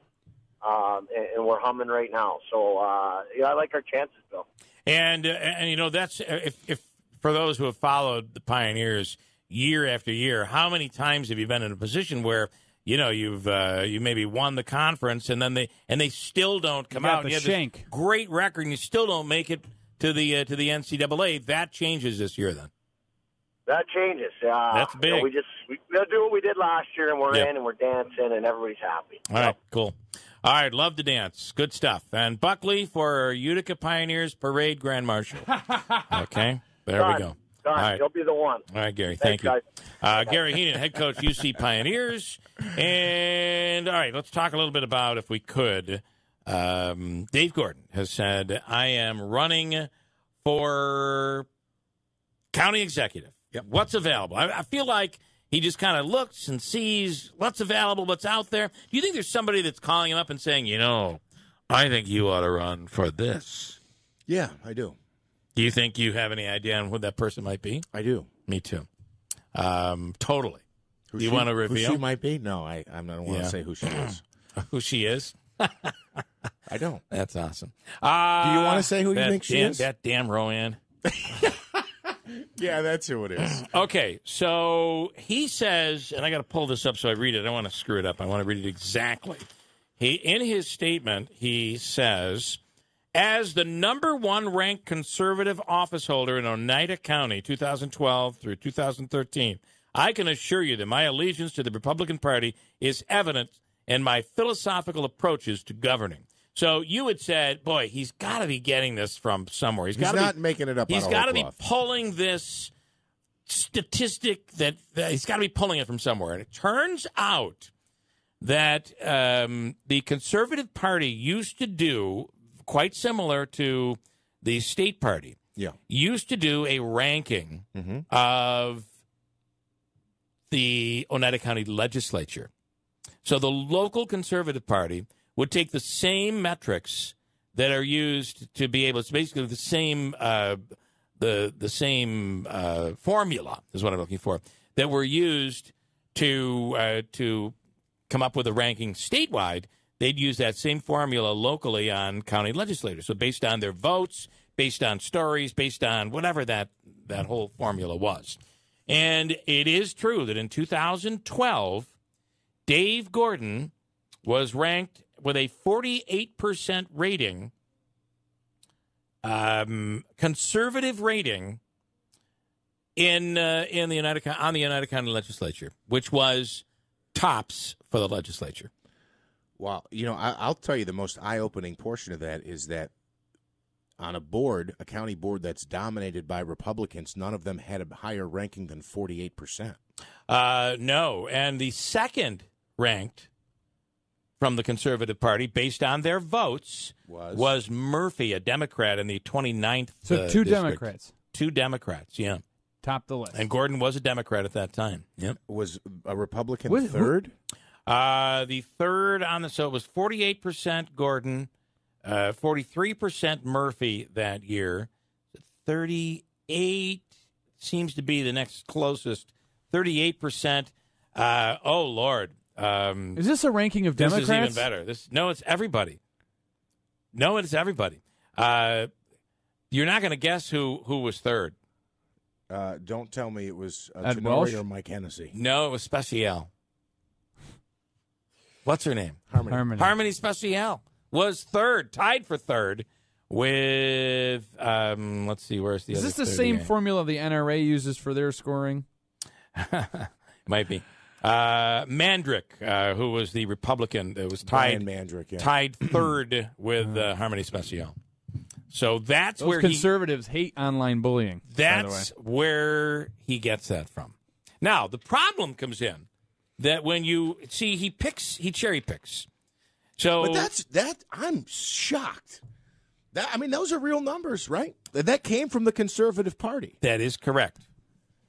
and we're humming right now. So I like our chances, Bill. And that's if for those who have followed the Pioneers year after year, how many times have you been in a position where you maybe won the conference and then they still don't come out? The you have shank. this great record and you still don't make it to the NCAA. That changes this year then. That changes. That's big. We'll do what we did last year, and we're in, and we're dancing, and everybody's happy. All right, cool. All right, love to dance. Good stuff. And Buckley for Utica Pioneers Parade Grand Marshal. Okay, there we go. Done. All right. He'll be the one. All right, Gary, thank you. Gary Heenan, head coach, UC Pioneers. And, all right, let's talk a little bit about, if we could, Dave Gordon has said, I am running for county executive. Yep. What's available? I feel like he just kind of looks and sees what's available, what's out there. Do you think there's somebody that's calling him up and saying, I think you ought to run for this? Yeah, I do. Do you think you have any idea on who that person might be? I do. Me too. Totally. Do you want to reveal? Who she might be? No, I don't want to say who she is. Who she is? I don't. That's awesome. Do you want to say who you think she is? That damn Roanne. Yeah, that's who it is. Okay, so he says, and I got to pull this up so I read it. I don't want to screw it up. I want to read it exactly. In his statement, he says, as the number one ranked conservative office holder in Oneida County, 2012 through 2013, I can assure you that my allegiance to the Republican Party is evident in my philosophical approaches to governing. So you had said, boy, he's got to be getting this from somewhere. He's not making it up. He's got to be pulling this statistic that he's got to be pulling it from somewhere. And it turns out that the Conservative Party used to do, quite similar to the state party, used to do a ranking of the Oneida County legislature. So the local Conservative Party would take the same metrics that are used to be able. It's basically the same the same formula is what I'm looking for that were used to come up with a ranking statewide. They'd use that same formula locally on county legislators. So based on their votes, based on stories, based on whatever that whole formula was. And it is true that in 2012, Dave Gordon was ranked with a 48% rating, conservative rating on the United County legislature, which was tops for the legislature. Wow. I'll tell you the most eye-opening portion of that is that on a county board that's dominated by Republicans, none of them had a higher ranking than 48%. No, and the second ranked from the Conservative Party, based on their votes, was Murphy, a Democrat in the 29th So two district. Democrats. Two Democrats, yeah. Top the list. And Gordon was a Democrat at that time. Yep. Was a Republican third? The third on so it was 48% Gordon, 43% Murphy that year. 38 seems to be the next closest. 38%. Oh, Lord. Is this a ranking of Democrats? This is even better. No, it's everybody. No, it's everybody. You're not going to guess who was third. Don't tell me it was Ed Tenori Welsh? or Mike Hennessy. No, it was Speciale. What's her name? Harmony Speciale was third, tied for third with, let's see, where's the Is other this the third same guy? formula the NRA uses for their scoring? Might be. Mandrick, who was the Republican that was tied, Mandrick, tied third with Harmony Speciale. So that's Those where conservatives hate online bullying. That's where he gets that from. Now, the problem comes in that when you see he cherry picks. So But I'm shocked. Those are real numbers, right? That came from the Conservative Party. That is correct.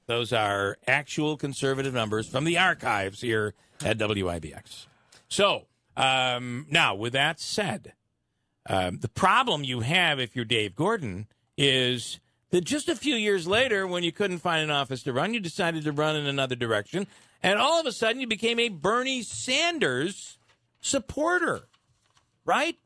Those are actual conservative numbers from the archives here at WIBX. So, now, with that said, the problem you have if you're Dave Gordon is that just a few years later, when you couldn't find an office to run, you decided to run in another direction, and all of a sudden you became a Bernie Sanders supporter, right?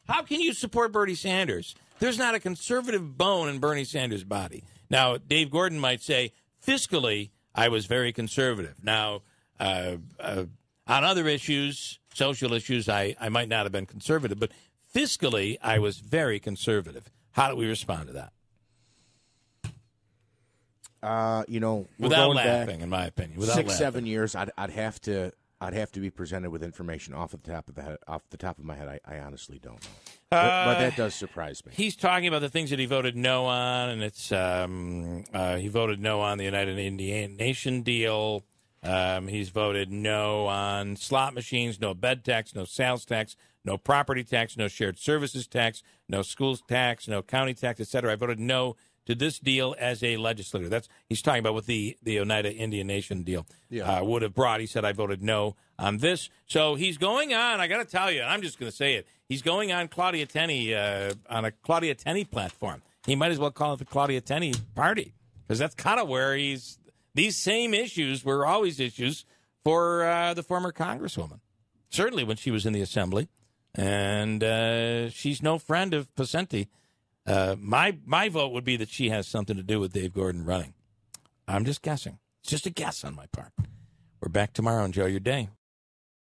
How can you support Bernie Sanders? There's not a conservative bone in Bernie Sanders' body. Now, Dave Gordon might say, fiscally, I was very conservative. Now, on other issues, social issues, I might not have been conservative, but fiscally, I was very conservative. How do we respond to that? We're without going laughing, back in my opinion, without 6-7 laughing. years. I'd have to be presented with information off the top of my head. I honestly don't know, but that does surprise me. He's talking about the things that he voted no on, and it's he voted no on the United Indian Nation deal. He's voted no on slot machines, no bed tax, no sales tax, no property tax, no shared services tax, no schools tax, no county tax, etc. I voted no to this deal as a legislator. That's he's talking about what the Oneida Indian Nation deal would have brought. He said, I voted no on this. So he's going on, I got to tell you, and I'm just going to say it, he's going on Claudia Tenney, on a Claudia Tenney platform. He might as well call it the Claudia Tenney party, because that's kind of where these same issues were always issues for the former Congresswoman, certainly when she was in the Assembly. And she's no friend of Pacenti. My vote would be that she has something to do with Dave Gordon running. I'm just guessing. It's just a guess on my part. We're back tomorrow. Enjoy your day.